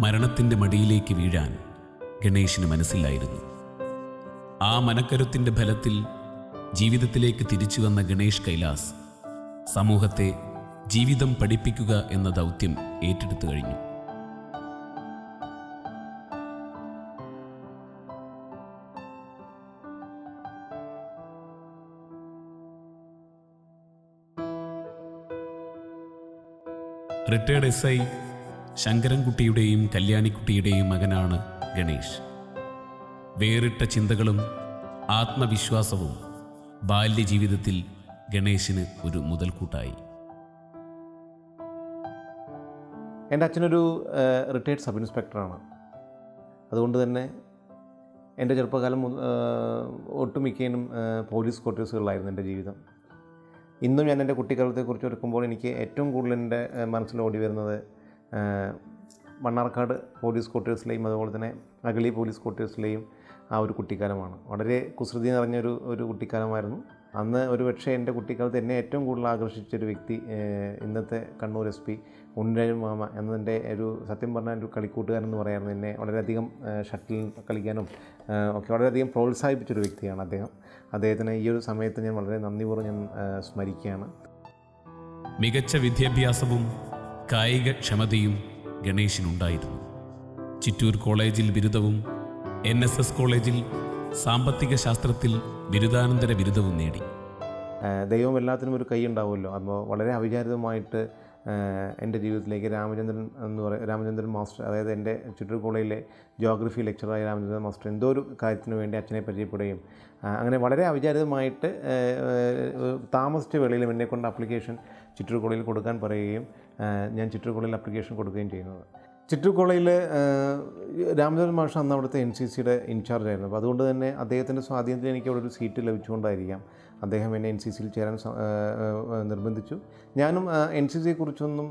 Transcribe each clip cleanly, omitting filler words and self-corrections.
മരണത്തിൻ്റെ മടിയിലേക്ക് വീഴാൻ ഗണേശന് മനസ്സിലായിരുന്നു. ആ മനക്കരുത്തിൻ്റെ ഫലത്തിൽ ജീവിതത്തിലേക്ക് തിരിച്ചു വന്ന ഗണേഷ് കൈലാസ് സമൂഹത്തെ ജീവിതം പഠിപ്പിക്കുക എന്ന ദൗത്യം ഏറ്റെടുത്തു കഴിഞ്ഞു. റിട്ടയർഡ് SI ശങ്കരൻകുട്ടിയുടെയും കല്യാണിക്കുട്ടിയുടെയും മകനാണ് ഗണേഷ്. വേറിട്ട ചിന്തകളും ആത്മവിശ്വാസവും ബാല്യജീവിതത്തിൽ ഗണേശന് ഒരു മുതൽക്കൂട്ടായി. എൻ്റെ അച്ഛനൊരു റിട്ടയർഡ് സബ് ഇൻസ്പെക്ടറാണ്. അതുകൊണ്ട് തന്നെ എൻ്റെ ചെറുപ്പകാലം ഒട്ടുമിക്കതിനും പോലീസ് ക്വാർട്ടേഴ്സുകളിലായിരുന്നു എൻ്റെ ജീവിതം. ഇന്നും ഞാൻ എൻ്റെ കുട്ടിക്കാലത്തെക്കുറിച്ച് ഓർക്കുമ്പോൾ എനിക്ക് ഏറ്റവും കൂടുതൽ എൻ്റെ മനസ്സിൽ ഓടി വരുന്നത് മണ്ണാർക്കാട് പോലീസ് ക്വാർട്ടേഴ്സിലെയും അതുപോലെ തന്നെ അഗളി പോലീസ് ക്വാർട്ടേഴ്സിലെയും ആ ഒരു കുട്ടിക്കാലമാണ്. വളരെ കുസൃതി നിറഞ്ഞൊരു കുട്ടിക്കാലമായിരുന്നു. അന്ന് ഒരു പക്ഷേ എൻ്റെ കുട്ടിക്കാലത്ത് എന്നെ ഏറ്റവും കൂടുതൽ ആകർഷിച്ചൊരു വ്യക്തി ഇന്നത്തെ കണ്ണൂർ SP ഉണ്ണിരാജൻ മാമ എന്നതിൻ്റെ സത്യം പറഞ്ഞാൽ ഒരു കളിക്കൂട്ടുകാരെന്ന് പറയായിരുന്നു. എന്നെ വളരെയധികം ഷട്ടിൽ കളിക്കാനും ഒക്കെ വളരെയധികം പ്രോത്സാഹിപ്പിച്ചൊരു വ്യക്തിയാണ് അദ്ദേഹം. അദ്ദേഹത്തിന് ഈ ഒരു സമയത്ത് ഞാൻ വളരെ നന്ദിപൂർവ്വം ഞാൻ സ്മരിക്കുകയാണ്. മികച്ച വിദ്യാഭ്യാസവും കായിക ക്ഷമതയും ഗണേശിനുണ്ടായിരുന്നു. ചിറ്റൂർ കോളേജിൽ ബിരുദവും NSS കോളേജിൽ സാമ്പത്തിക ശാസ്ത്രത്തിൽ ബിരുദാനന്തര ബിരുദവും നേടി. ദൈവം എല്ലാത്തിനും ഒരു കൈ ഉണ്ടാവുമല്ലോ. അപ്പോൾ വളരെ അവിചാരിതമായിട്ട് എൻ്റെ ജീവിതത്തിലേക്ക് രാമചന്ദ്രൻ മാസ്റ്റർ, അതായത് എൻ്റെ ചിറ്റൂർ കോളേജിലെ ജിയോഗ്രഫി ലെക്ചറായ രാമചന്ദ്രൻ മാസ്റ്റർ എന്തോ ഒരു കാര്യത്തിന് വേണ്ടി അച്ഛനെ പരിചയപ്പെടുകയും അങ്ങനെ വളരെ അവിചാരിതമായിട്ട് താമസിച്ച വേളയിലും എന്നെക്കൊണ്ട് ആപ്ലിക്കേഷൻ ചിറ്റൂർ കോളേജിൽ കൊടുക്കാൻ പറയുകയും ഞാൻ ചിറ്റൂർ കോളേജിൽ ആപ്ലിക്കേഷൻ കൊടുക്കുകയും ചെയ്യുന്നത്. ചിറ്റൂർ കോളേജിൽ രാമചന്ദ്രൻ മാഷ് അന്ന് അവിടുത്തെ NCCയുടെ ഇൻചാർജായിരുന്നു. അപ്പോൾ അതുകൊണ്ട് തന്നെ അദ്ദേഹത്തിൻ്റെ സ്വാധീനത്തിൽ എനിക്ക് അവിടെ ഒരു സീറ്റ് ലഭിച്ചുകൊണ്ടായിരിക്കാം അദ്ദേഹം എന്നെ NCCയിൽ ചേരാൻ നിർബന്ധിച്ചു. ഞാനും NCCയെക്കുറിച്ചൊന്നും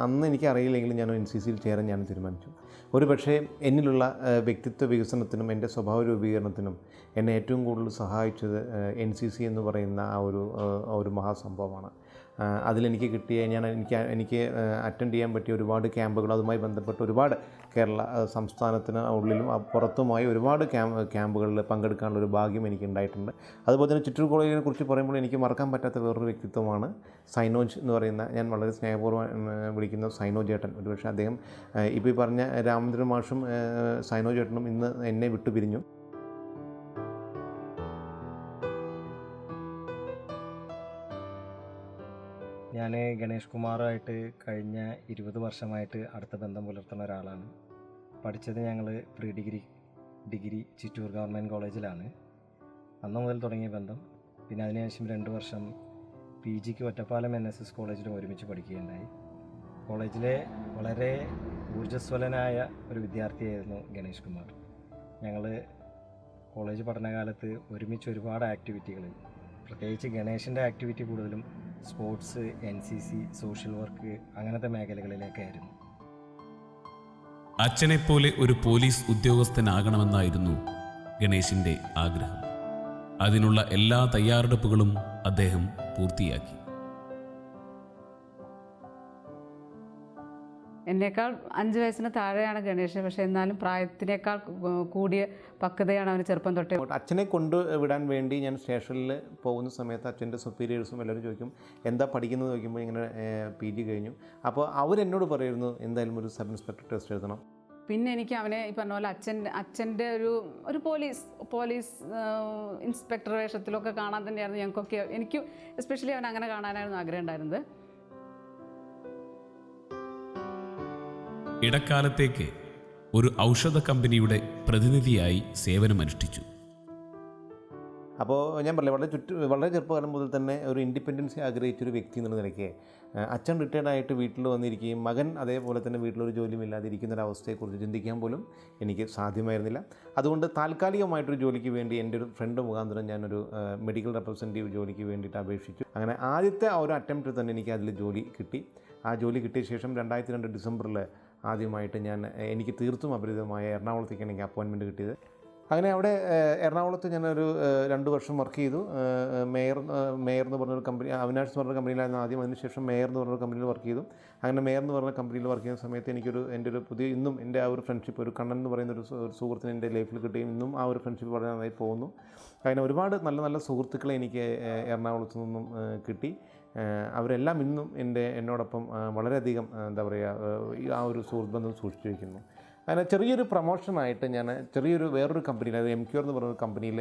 അന്ന് എനിക്ക് അറിയില്ലെങ്കിലും ഞാൻ NCCയിൽ ചേരാൻ ഞാൻ തീരുമാനിച്ചു. ഒരു പക്ഷേ എന്നിലുള്ള വ്യക്തിത്വ വികസനത്തിനും എൻ്റെ സ്വഭാവ രൂപീകരണത്തിനും എന്നെ ഏറ്റവും കൂടുതൽ സഹായിച്ചത് NCC എന്ന് പറയുന്ന ആ ഒരു മഹാസംഭവമാണ്. അതിലെനിക്ക് കിട്ടിയ എനിക്ക് അറ്റൻഡ് ചെയ്യാൻ പറ്റിയ ഒരുപാട് ക്യാമ്പുകൾ, അതുമായി ബന്ധപ്പെട്ട് ഒരുപാട് കേരള സംസ്ഥാനത്തിന് ഉള്ളിലും പുറത്തുമായി ഒരുപാട് ക്യാമ്പുകളിൽ പങ്കെടുക്കാനുള്ള ഒരു ഭാഗ്യം എനിക്ക് ഉണ്ടായിട്ടുണ്ട്. അതുപോലെ തന്നെ ചിറ്റൂർ കോളേജിനെ കുറിച്ച് പറയുമ്പോൾ എനിക്ക് മറക്കാൻ പറ്റാത്ത വേറൊരു വ്യക്തിത്വമാണ് സൈനോജ് എന്ന് പറയുന്ന, ഞാൻ വളരെ സ്നേഹപൂർവ്വം വിളിക്കുന്ന സൈനോജ് ചേട്ടൻ. ഒരുപക്ഷെ അദ്ദേഹം ഇപ്പോൾ ഈ പറഞ്ഞ രാമചന്ദ്രൻ മാഷും സൈനോജ് ചേട്ടനും ഇന്ന് എന്നെ വിട്ടുപിരിഞ്ഞു. ഞാൻ ഗണേഷ് കുമാറുമായിട്ട് കഴിഞ്ഞ 20 വർഷമായിട്ട് അടുത്ത ബന്ധം പുലർത്തുന്ന ഒരാളാണ്. പഠിച്ചത് ഞങ്ങൾ പ്രീ ഡിഗ്രി ചിറ്റൂർ ഗവൺമെൻറ് കോളേജിലാണ്. അന്ന് മുതൽ തുടങ്ങിയ ബന്ധം. പിന്നെ അതിനുശേഷം 2 വർഷം PGക്ക് ഒറ്റപ്പാലം NSS കോളേജിലും ഒരുമിച്ച് പഠിക്കുകയുണ്ടായി. കോളേജിലെ വളരെ ഊർജ്ജസ്വലനായ ഒരു വിദ്യാർത്ഥിയായിരുന്നു ഗണേഷ് കുമാർ. ഞങ്ങൾ കോളേജ് പഠനകാലത്ത് ഒരുമിച്ച് ഒരുപാട് ആക്ടിവിറ്റികൾ, പ്രത്യേകിച്ച് ഗണേഷിൻ്റെ ആക്ടിവിറ്റി കൂടുതലും സ്പോർട്സ്, NCC, സോഷ്യൽ വർക്ക് അങ്ങനത്തെ മേഖലകളിലേക്കായിരുന്നു. അച്ഛനെപ്പോലെ ഒരു പോലീസ് ഉദ്യോഗസ്ഥനാകണമെന്നായിരുന്നു ഗണേശിൻ്റെ ആഗ്രഹം. അതിനുള്ള എല്ലാ തയ്യാറെടുപ്പുകളും അദ്ദേഹം പൂർത്തിയാക്കി. എന്നേക്കാൾ 5 വയസ്സിന് താഴെയാണ് ഗണേഷ്. പക്ഷേ എന്നാലും പ്രായത്തിനേക്കാൾ കൂടിയ പക്വതയാണ് അവന് ചെറുപ്പം തൊട്ടേ. അച്ഛനെ കൊണ്ടുവിടാൻ വേണ്ടി ഞാൻ സ്റ്റേഷനിൽ പോകുന്ന സമയത്ത് അച്ഛൻ്റെ സുപ്പീരിയേഴ്സും എല്ലാവരും ചോദിക്കും എന്താ പഠിക്കുന്നത് ചോദിക്കുമ്പോൾ ഇങ്ങനെ PG കഴിഞ്ഞു. അപ്പോൾ അവരെന്നോട് പറയുന്നു എന്തായാലും ഒരു സബ് ഇൻസ്പെക്ടർ ടെസ്റ്റ് എഴുതണം. പിന്നെ എനിക്ക് അവനെ ഈ പറഞ്ഞ പോലെ അച്ഛൻ്റെ ഒരു പോലീസ് ഇൻസ്പെക്ടർ വേഷത്തിലൊക്കെ കാണാൻ തന്നെയായിരുന്നു ഞങ്ങൾക്കൊക്കെ. എനിക്കും എസ്പെഷ്യലി അവൻ അങ്ങനെ കാണാനായിരുന്നു ആഗ്രഹം ഉണ്ടായിരുന്നത്. ഇടക്കാലത്തേക്ക് ഒരു ഔഷധ കമ്പനിയുടെ പ്രതിനിധിയായി സേവനമനുഷ്ഠിച്ചു. അപ്പോൾ ഞാൻ പറഞ്ഞില്ല, വളരെ ചെറുപ്പകാലം മുതൽ തന്നെ ഒരു ഇൻഡിപെൻഡൻസി ആഗ്രഹിച്ചൊരു വ്യക്തി എന്നുള്ള നിലയ്ക്ക് അച്ഛൻ റിട്ടയർഡായിട്ട് വീട്ടിൽ വന്നിരിക്കുകയും മകൻ അതേപോലെ തന്നെ വീട്ടിലൊരു ജോലിയുമില്ലാതെ ഇരിക്കുന്നൊരവസ്ഥയെക്കുറിച്ച് ചിന്തിക്കാൻ പോലും എനിക്ക് സാധ്യമായിരുന്നില്ല. അതുകൊണ്ട് താൽക്കാലികമായിട്ടൊരു ജോലിക്ക് വേണ്ടി എൻ്റെ ഒരു ഫ്രണ്ട് മുഖാന്തരം ഞാനൊരു മെഡിക്കൽ റെപ്രസെൻറ്റേറ്റീവ് ജോലിക്ക് വേണ്ടിയിട്ട് അപേക്ഷിച്ചു. അങ്ങനെ ആദ്യത്തെ ആ ഒരു അറ്റംപ്റ്റ് തന്നെ എനിക്ക് അതിൽ ജോലി കിട്ടി. ആ ജോലി കിട്ടിയ ശേഷം 2002 ഡിസംബറിൽ ആദ്യമായിട്ട് എനിക്ക് തീർത്തും അപരിചിതമായ എറണാകുളത്തേക്കാണ് എനിക്ക് അപ്പോയിൻമെൻറ്റ് കിട്ടിയത്. അങ്ങനെ അവിടെ എറണാകുളത്ത് ഞാനൊരു 2 വർഷം വർക്ക് ചെയ്തു. മേയർ എന്ന് പറഞ്ഞൊരു കമ്പനി, അവിനാഷ് എന്ന് പറഞ്ഞ കമ്പനിയിലായിരുന്നു ആദ്യം. അതിനുശേഷം മേയർ എന്ന് പറഞ്ഞൊരു കമ്പനിയിൽ വർക്ക് ചെയ്തു. അങ്ങനെ മേയർ എന്ന് പറഞ്ഞ കമ്പനിയിൽ വർക്ക് ചെയ്യുന്ന സമയത്ത് എൻ്റെ ഒരു പുതിയ, ഇന്നും എൻ്റെ ആ ഒരു ഫ്രണ്ട്ഷിപ്പ്, ഒരു കണ്ണൻ എന്ന് പറയുന്ന ഒരു സുഹൃത്തിന് എൻ്റെ ലൈഫിൽ കിട്ടുകയും ഇന്നും ആ ഒരു ഫ്രണ്ട്ഷിപ്പ് വളരെ നന്നായി പോകുന്നു. അങ്ങനെ ഒരുപാട് നല്ല നല്ല സുഹൃത്തുക്കളെ എനിക്ക് എറണാകുളത്ത് നിന്നും കിട്ടി. അവരെല്ലാം ഇന്നും എന്നോടൊപ്പം വളരെയധികം എന്താ പറയുക, ആ ഒരു സുഹൃത്ത് ബന്ധം സൂക്ഷിച്ചു വയ്ക്കുന്നു. അങ്ങനെ ചെറിയൊരു പ്രൊമോഷനായിട്ട് ഞാൻ വേറൊരു കമ്പനിയിൽ, അതായത് MQR എന്ന് പറയുന്ന കമ്പനിയിൽ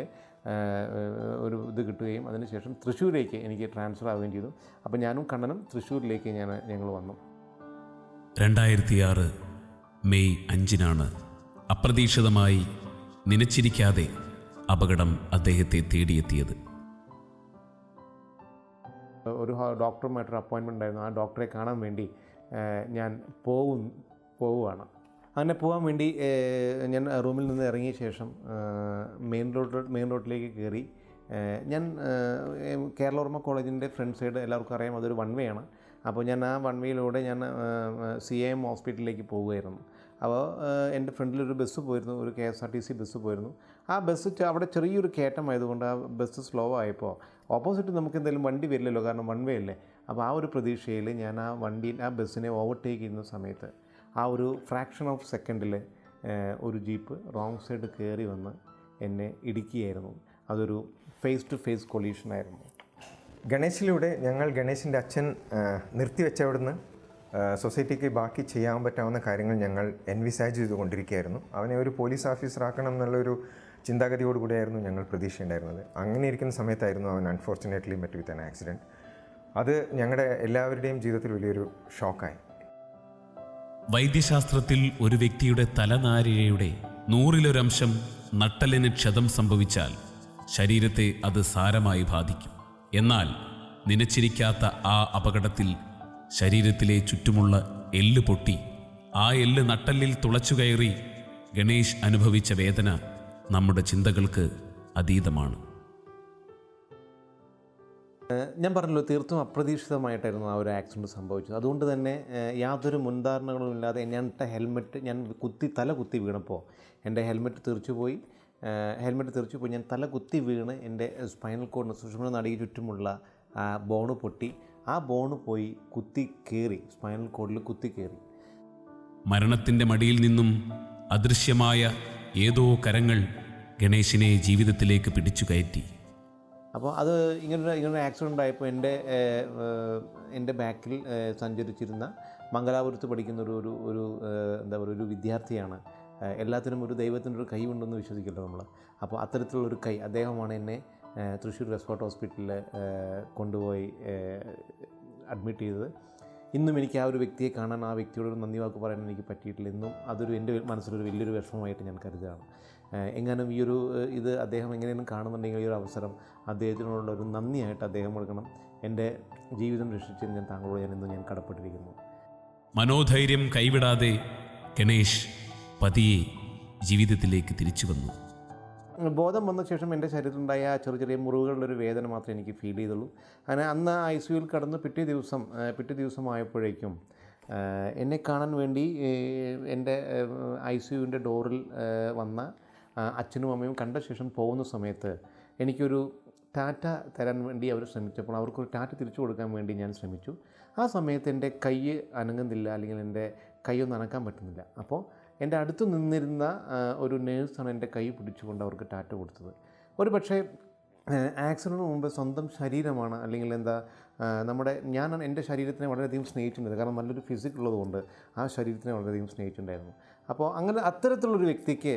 ഒരു ഇത് കിട്ടുകയും അതിനുശേഷം തൃശ്ശൂരിലേക്ക് എനിക്ക് ട്രാൻസ്ഫർ ആവുകയും ചെയ്തു. അപ്പോൾ ഞാനും കണ്ണനും തൃശ്ശൂരിലേക്ക് ഞങ്ങൾ വന്നു. 2006 മെയ് 5 അപ്രതീക്ഷിതമായി, നനച്ചിരിക്കാതെ അപകടം അദ്ദേഹത്തെ തേടിയെത്തിയത്. ഒരു ഡോക്ടറുമായിട്ടൊരു അപ്പോയിൻമെൻ്റ് ഉണ്ടായിരുന്നു. ആ ഡോക്ടറെ കാണാൻ വേണ്ടി ഞാൻ പോവുകയാണ്. അങ്ങനെ പോകാൻ വേണ്ടി ഞാൻ റൂമിൽ നിന്ന് ഇറങ്ങിയ ശേഷം മെയിൻ റോഡിലേക്ക് കയറി. ഞാൻ കേരളവർമ്മ കോളേജിൻ്റെ ഫ്രണ്ട് സൈഡ് എല്ലാവർക്കും അറിയാം, അതൊരു വൺ വേ ആണ്. അപ്പോൾ ഞാൻ ആ വൺ വേയിലൂടെ ഞാൻ CIM ഹോസ്പിറ്റലിലേക്ക് പോവുകയായിരുന്നു. അപ്പോൾ എൻ്റെ ഫ്രണ്ടിലൊരു ബസ് പോയിരുന്നു, ഒരു KSRTC ബസ് പോയിരുന്നു. ആ ബസ് അവിടെ ചെറിയൊരു കയറ്റമായതുകൊണ്ട് ആ ബസ് സ്ലോ ആയപ്പോൾ ഓപ്പോസിറ്റ് നമുക്ക് എന്തെങ്കിലും വണ്ടി വരില്ലല്ലോ, കാരണം വൺ വേ അല്ലേ. അപ്പോൾ ആ ഒരു പ്രതീക്ഷയിൽ ഞാൻ ആ ബസ്സിനെ ഓവർടേക്ക് ചെയ്യുന്ന സമയത്ത് ആ ഒരു ഫ്രാക്ഷൻ ഓഫ് സെക്കൻഡിൽ ഒരു ജീപ്പ് റോങ് സൈഡ് കയറി വന്ന് എന്നെ ഇടിക്കുകയായിരുന്നു. അതൊരു ഫേസ് ടു ഫേസ് കൊളീഷനായിരുന്നു. ഗണേശിലൂടെ ഞങ്ങൾ ഗണേശിൻ്റെ അച്ഛൻ നിർത്തിവെച്ചവിടുന്ന് സൊസൈറ്റിക്ക് ബാക്കി ചെയ്യാൻ പറ്റാവുന്ന കാര്യങ്ങൾ ഞങ്ങൾ എൻവിസാജ് ചെയ്തുകൊണ്ടിരിക്കുകയായിരുന്നു. അവനെ ഒരു പോലീസ് ഓഫീസറാക്കണം എന്നുള്ളൊരു ചിന്താഗതിയോടുകൂടിയായിരുന്നു ഞങ്ങൾ പ്രതീക്ഷയുണ്ടായിരുന്നത്. അങ്ങനെ ഇരിക്കുന്ന സമയത്തായിരുന്നു അവൻ unfortunately met with an accident. അത് ഞങ്ങളുടെ എല്ലാവരുടെയും ജീവിതത്തിൽ വലിയൊരു ഷോക്കായി. വൈദ്യശാസ്ത്രത്തിൽ ഒരു വ്യക്തിയുടെ തലനാരിഴയുടെ 100% നട്ടലിന് ക്ഷതം സംഭവിച്ചാൽ ശരീരത്തെ അത് സാരമായി ബാധിക്കും. എന്നാൽ നനച്ചിരിക്കാത്ത ആ അപകടത്തിൽ ശരീരത്തിലെ ചുറ്റുമുള്ള എല്ല് പൊട്ടി ആ എല്ല് നട്ടലിൽ തുളച്ചുകയറി ഗണേഷ് അനുഭവിച്ച വേദന നമ്മുടെ ചിന്തകൾക്ക് അതീതമാണ്. ഞാൻ പറഞ്ഞല്ലോ, തീർത്തും അപ്രതീക്ഷിതമായിട്ടായിരുന്നു ആ ഒരു ആക്സിഡൻറ്റ് സംഭവിച്ചത്. അതുകൊണ്ട് തന്നെ യാതൊരു മുൻധാരണകളും ഇല്ലാതെ ഞാൻ തല കുത്തി വീണപ്പോൾ എൻ്റെ ഹെൽമെറ്റ് തെറിച്ചുപോയി. ഞാൻ തല കുത്തി വീണ് എൻ്റെ സ്പൈനൽ കോഡിന്, സുഷുമ്ന നാഡിക്ക് ചുറ്റുമുള്ള ബോണ് പൊട്ടി. ആ ബോണ് പോയി സ്പൈനൽ കോഡിൽ കുത്തി കയറി. മരണത്തിൻ്റെ മടിയിൽ നിന്നും അദൃശ്യമായ ഏതോ കരങ്ങൾ ഗണേശിനെ ജീവിതത്തിലേക്ക് പിടിച്ചു കയറ്റി. അപ്പോൾ അത് ഇങ്ങനൊരു ആക്സിഡൻ്റ് ആയപ്പോൾ എൻ്റെ ബാക്കിൽ സഞ്ചരിച്ചിരുന്ന മംഗലാപുരത്ത് പഠിക്കുന്ന ഒരു വിദ്യാർത്ഥിയാണ്. എല്ലാത്തിനും ഒരു ദൈവത്തിൻ്റെ ഒരു കൈ ഉണ്ടെന്ന് വിശ്വസിക്കുമല്ലോ നമ്മൾ. അപ്പോൾ അത്തരത്തിലുള്ളൊരു കൈ, അദ്ദേഹമാണ് എന്നെ തൃശ്ശൂർ വെസ്റ്റ് ഹോസ്പിറ്റലിൽ കൊണ്ടുപോയി അഡ്മിറ്റ് ചെയ്തത്. ഇന്നും എനിക്ക് ആ ഒരു വ്യക്തിയെ കാണാൻ, ആ വ്യക്തിയോടൊരു നന്ദി വാക്ക് പറയാൻ എനിക്ക് പറ്റിയിട്ടില്ല. ഇന്നും അതൊരു എൻ്റെ മനസ്സിലൊരു വലിയൊരു വിഷമമായിട്ട് ഞാൻ കരുതുകയാണ്. എങ്ങാനും ഇത് അദ്ദേഹം എങ്ങനെയൊന്നും കാണുന്നുണ്ടെങ്കിൽ ഈ ഒരു അവസരം അദ്ദേഹത്തിനോടുള്ള ഒരു നന്ദിയായിട്ട് അദ്ദേഹം കൊടുക്കണം. എൻ്റെ ജീവിതം രക്ഷിച്ചതിന് താങ്കളോട് ഞാൻ കടപ്പെട്ടിരിക്കുന്നു. മനോധൈര്യം കൈവിടാതെ ഗണേഷ് പതിയെ ജീവിതത്തിലേക്ക് തിരിച്ചു വന്നു. ബോധം വന്ന ശേഷം എൻ്റെ ശരീരത്തിലുണ്ടായ ചെറിയ മുറിവുകളുടെ ഒരു വേദന മാത്രമേ എനിക്ക് ഫീൽ ചെയ്തുള്ളൂ. അങ്ങനെ അന്ന് ICUവിൽ കടന്ന് പിറ്റേ ദിവസമായപ്പോഴേക്കും എന്നെ കാണാൻ വേണ്ടി എൻ്റെ ICUവിൻ്റെ ഡോറിൽ വന്ന അച്ഛനും അമ്മയും കണ്ട ശേഷം പോകുന്ന സമയത്ത് എനിക്കൊരു ടാറ്റ തരാൻ വേണ്ടി അവർ ശ്രമിച്ചപ്പോൾ അവർക്കൊരു ടാറ്റ തിരിച്ചു കൊടുക്കാൻ വേണ്ടി ഞാൻ ശ്രമിച്ചു. ആ സമയത്ത് എൻ്റെ കൈ അനങ്ങുന്നില്ല, അല്ലെങ്കിൽ എൻ്റെ കൈയൊന്നും അനക്കാൻ പറ്റുന്നില്ല. അപ്പോൾ എൻ്റെ അടുത്ത് നിന്നിരുന്ന ഒരു നേഴ്സാണ് എൻ്റെ കൈ പിടിച്ചുകൊണ്ട് അവർക്ക് ടാറ്റ കൊടുത്തത്. ഒരു പക്ഷേ ആക്സിഡൻറ്റിന് മുമ്പ് സ്വന്തം ശരീരമാണ്, അല്ലെങ്കിൽ ഞാൻ എൻ്റെ ശരീരത്തിനെ വളരെയധികം സ്നേഹിച്ചിട്ടുണ്ട്. കാരണം നല്ലൊരു ഫിസിക് ഉള്ളതുകൊണ്ട് ആ ശരീരത്തിനെ വളരെയധികം സ്നേഹിച്ചിട്ടുണ്ടായിരുന്നു. അപ്പോൾ അങ്ങനത്തെയുള്ളൊരു വ്യക്തിക്ക്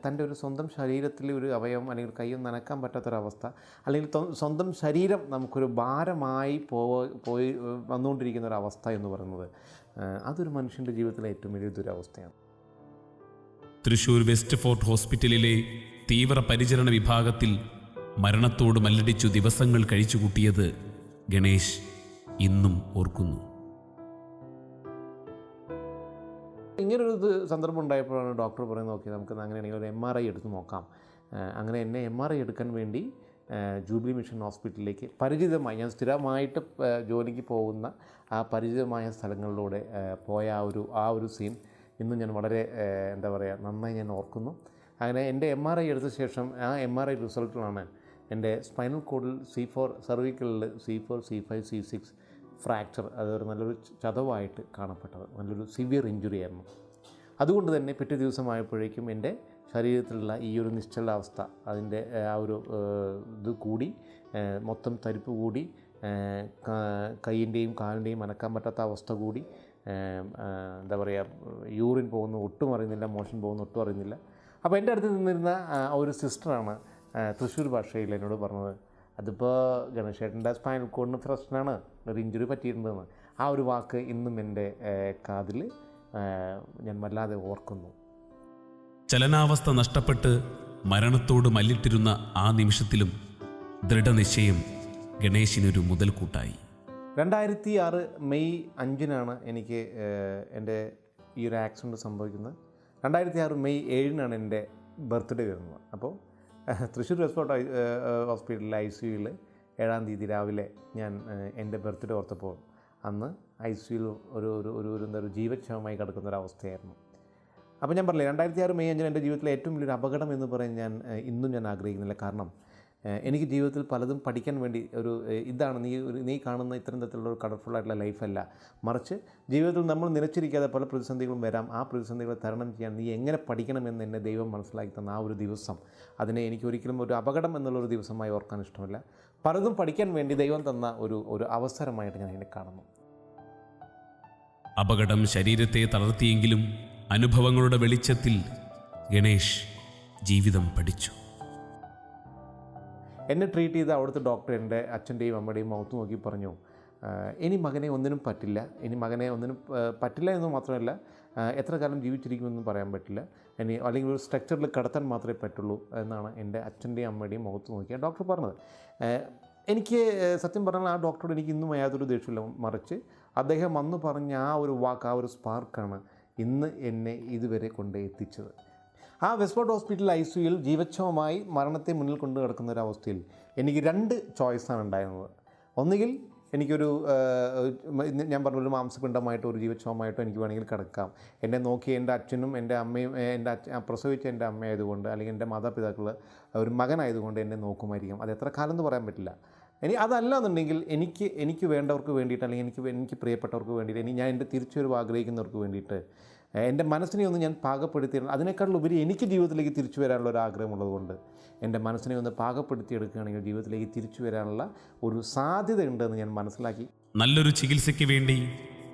തൻ്റെ ഒരു സ്വന്തം ശരീരത്തിലെ ഒരു അവയവം അല്ലെങ്കിൽ കൈയൊന്നും നനക്കാൻ പറ്റാത്തൊരവസ്ഥ, അല്ലെങ്കിൽ സ്വന്തം ശരീരം നമുക്കൊരു ഭാരമായി പോയി വന്നുകൊണ്ടിരിക്കുന്ന ഒരവസ്ഥ എന്ന് പറയുന്നത് അതൊരു മനുഷ്യൻ്റെ ജീവിതത്തിലെ ഏറ്റവും വലിയ ദുരവസ്ഥയാണ്. തൃശ്ശൂർ വെസ്റ്റ് ഫോർട്ട് ഹോസ്പിറ്റലിലെ തീവ്ര പരിചരണ വിഭാഗത്തിൽ മരണത്തോട് മല്ലടിച്ചു ദിവസങ്ങൾ കഴിച്ചുകൂട്ടിയത് ഗണേഷ് ഇന്നും ഓർക്കുന്നു. ഇങ്ങനൊരു സന്ദർഭം ഉണ്ടായപ്പോഴാണ് ഡോക്ടർ പറയുന്നത്, ഓക്കെ നമുക്ക് അങ്ങനെയാണെങ്കിൽ ഒരു MRI എടുത്ത് നോക്കാം. അങ്ങനെ എന്നെ MRI എടുക്കാൻ വേണ്ടി ജൂബിലി മിഷൻ ഹോസ്പിറ്റലിലേക്ക് പരിചിതമായി, ഞാൻ സ്ഥിരമായിട്ട് ജോലിക്ക് പോകുന്ന ആ പരിചിതമായ സ്ഥലങ്ങളിലൂടെ പോയ ആ ഒരു സീൻ ഇന്നും ഞാൻ വളരെ നന്നായി ഞാൻ ഓർക്കുന്നു. അങ്ങനെ എൻ്റെ MRI എടുത്ത ശേഷം ആ MRI റിസൾട്ടിലാണ് എൻ്റെ സ്പൈനൽ കോഡിൽ C4 സർവിക്കലിൽ C4 C5 C6 fracture അതൊരു നല്ലൊരു ചതവായിട്ട് കാണപ്പെട്ടത്. നല്ലൊരു സിവിയർ ഇഞ്ചുറി ആയിരുന്നു. അതുകൊണ്ട് തന്നെ പിറ്റേ ദിവസമായപ്പോഴേക്കും എൻ്റെ ശരീരത്തിലുള്ള ഈ ഒരു നിശ്ചലാവസ്ഥ അതിൻ്റെ ആ ഒരു ഇത് കൂടി മൊത്തം തരിപ്പ് കൂടി കൈയിൻ്റെയും കാലിൻ്റെയും അനക്കാൻ പറ്റാത്ത അവസ്ഥ കൂടി എന്താ പറയുക യൂറിൻ പോകുന്നു ഒട്ടും അറിയുന്നില്ല, മോഷൻ പോകുന്നു ഒട്ടും അറിയുന്നില്ല. അപ്പോൾ എൻ്റെ അടുത്ത് നിന്നിരുന്ന ഒരു സിസ്റ്ററാണ് തൃശ്ശൂർ ഭാഷയിൽ എന്നോട് പറഞ്ഞത്, അതിപ്പോൾ ഗണേശേട്ടൻ്റെ സ്പൈനൽ കോഡിന് പ്രശ്നമാണ്, ഒരു ഇഞ്ചുറി പറ്റിയിട്ടുണ്ടെന്ന്. ആ ഒരു വാക്ക് ഇന്നും എൻ്റെ കാതിൽ ഞാൻ വല്ലാതെ ഓർക്കുന്നു. ചലനാവസ്ഥ നഷ്ടപ്പെട്ട് മരണത്തോട് മല്ലിട്ടിരുന്ന ആ നിമിഷത്തിലും ദൃഢനിശ്ചയം ഗണേശിനൊരു മുതൽക്കൂട്ടായി. 2006 മെയ് 5-നാണ് എനിക്ക് എൻ്റെ ഈ ഒരു ആക്സിഡൻറ്റ് സംഭവിക്കുന്നത്. 2006 മെയ് 7-നാണ് എൻ്റെ ബർത്ത്ഡേ വരുന്നത്. അപ്പോൾ തൃശ്ശൂർ വെസ്റ്റ്ഫോർട്ട് ഹോസ്പിറ്റലിൽ ICUയിൽ 7-ാം തീയതി രാവിലെ ഞാൻ എൻ്റെ ബർത്ത്ഡേ ഓർത്തപ്പോൾ അന്ന് ICUയിൽ ഒരു ജീവച്ഛവമായി കിടക്കുന്ന ഒരവസ്ഥയായിരുന്നു. അപ്പോൾ ഞാൻ പറഞ്ഞില്ലേ 2006 മെയ് 5-ന് എൻ്റെ ജീവിതത്തിലെ ഏറ്റവും വലിയൊരു അപകടം എന്ന് പറയാൻ ഇന്നും ഞാൻ ആഗ്രഹിക്കുന്നില്ല. കാരണം എനിക്ക് ജീവിതത്തിൽ പലതും പഠിക്കാൻ വേണ്ടി ഇതാണ് നീ കാണുന്ന ഇത്തരം തരത്തിലുള്ള ഒരു കളർഫുള്ളായിട്ടുള്ള ലൈഫല്ല, മറിച്ച് ജീവിതത്തിൽ നമ്മൾ നിലച്ചിരിക്കാതെ പല പ്രതിസന്ധികളും വരാം. ആ പ്രതിസന്ധികളെ തരണം ചെയ്യാൻ നീ എങ്ങനെ പഠിക്കണമെന്ന് എന്നെ ദൈവം മനസ്സിലാക്കി തന്ന ആ ഒരു ദിവസം, അതിനെ എനിക്ക് ഒരിക്കലും ഒരു അപകടം എന്നുള്ളൊരു ദിവസമായി ഓർക്കാൻ ഇഷ്ടമില്ല. പലതും പഠിക്കാൻ വേണ്ടി ദൈവം തന്ന ഒരു അവസരമായിട്ട് ഞാൻ അതിനെ കാണുന്നു. അപകടം ശരീരത്തെ തളർത്തിയെങ്കിലും അനുഭവങ്ങളുടെ വെളിച്ചത്തിൽ ഗണേഷ് ജീവിതം പഠിച്ചു. എന്നെ ട്രീറ്റ് ചെയ്ത അവിടുത്തെ ഡോക്ടർ എൻ്റെ അച്ഛൻ്റെയും അമ്മയുടെയും മുഖത്ത് നോക്കി പറഞ്ഞു, ഇനി മകനെ ഒന്നിനും പറ്റില്ല, എന്ന് മാത്രമല്ല എത്ര കാലം ജീവിച്ചിരിക്കുമെന്നും പറയാൻ പറ്റില്ല, അല്ലെങ്കിൽ ഒരു സ്ട്രക്ചറിൽ കടത്താൻ മാത്രമേ പറ്റുള്ളൂ എന്നാണ് എൻ്റെ അച്ഛൻ്റെയും അമ്മയുടെയും മുഖത്ത് നോക്കിയ ഡോക്ടർ പറഞ്ഞത്. എനിക്ക് സത്യം പറഞ്ഞാൽ ആ ഡോക്ടറോട് എനിക്ക് ഇന്നും യാതൊരു ദേഷ്യമില്ല, മറിച്ച് അദ്ദേഹം അന്ന് പറഞ്ഞ ആ ഒരു വാക്ക്, ആ ഒരു സ്പാർക്കാണ് ഇന്ന് എന്നെ ഇതുവരെ കൊണ്ട് എത്തിച്ചത്. ആ വെസ്റ്റ്ഫോർട്ട് ഹോസ്പിറ്റൽ ICUയിൽ ജീവച്ഛവമായി മരണത്തെ മുന്നിൽ കൊണ്ട് കിടക്കുന്ന ഒരവസ്ഥയിൽ എനിക്ക് 2 ചോയ്സാണ് ഉണ്ടായിരുന്നത്. ഒന്നുകിൽ എനിക്കൊരു ഞാൻ പറഞ്ഞൊരു മാംസപിണ്ഡമായിട്ടോ ഒരു ജീവച്ഛവമായിട്ടോ എനിക്ക് വേണമെങ്കിൽ കിടക്കാം. എന്നെ നോക്കി എൻ്റെ അച്ഛനും എൻ്റെ അമ്മയും പ്രസവിച്ച എൻ്റെ അമ്മയായതുകൊണ്ട് അല്ലെങ്കിൽ എൻ്റെ മാതാപിതാക്കൾ ഒരു മകനായതുകൊണ്ട് എന്നെ നോക്കുമായിരിക്കും. അത് എത്ര കാലം എന്ന് പറയാൻ പറ്റില്ല. അതല്ല എന്നുണ്ടെങ്കിൽ എനിക്ക് വേണ്ടവർക്ക് വേണ്ടിയിട്ട് അല്ലെങ്കിൽ എനിക്ക് പ്രിയപ്പെട്ടവർക്ക് വേണ്ടിയിട്ട് ഞാൻ എൻ്റെ തിരിച്ചുവരവ് ആഗ്രഹിക്കുന്നവർക്ക് വേണ്ടിയിട്ട് എൻ്റെ മനസ്സിനെ ഒന്ന് ഞാൻ പാകപ്പെടുത്തി, അതിനേക്കാളുപരി എനിക്ക് ജീവിതത്തിലേക്ക് തിരിച്ചു വരാനുള്ള ഒരു ആഗ്രഹമുള്ളതുകൊണ്ട് എൻ്റെ മനസ്സിനെ ഒന്ന് പാകപ്പെടുത്തിയെടുക്കുകയാണെങ്കിൽ ജീവിതത്തിലേക്ക് തിരിച്ചു വരാനുള്ള ഒരു സാധ്യതയുണ്ടെന്ന് ഞാൻ മനസ്സിലാക്കി. നല്ലൊരു ചികിത്സയ്ക്ക് വേണ്ടി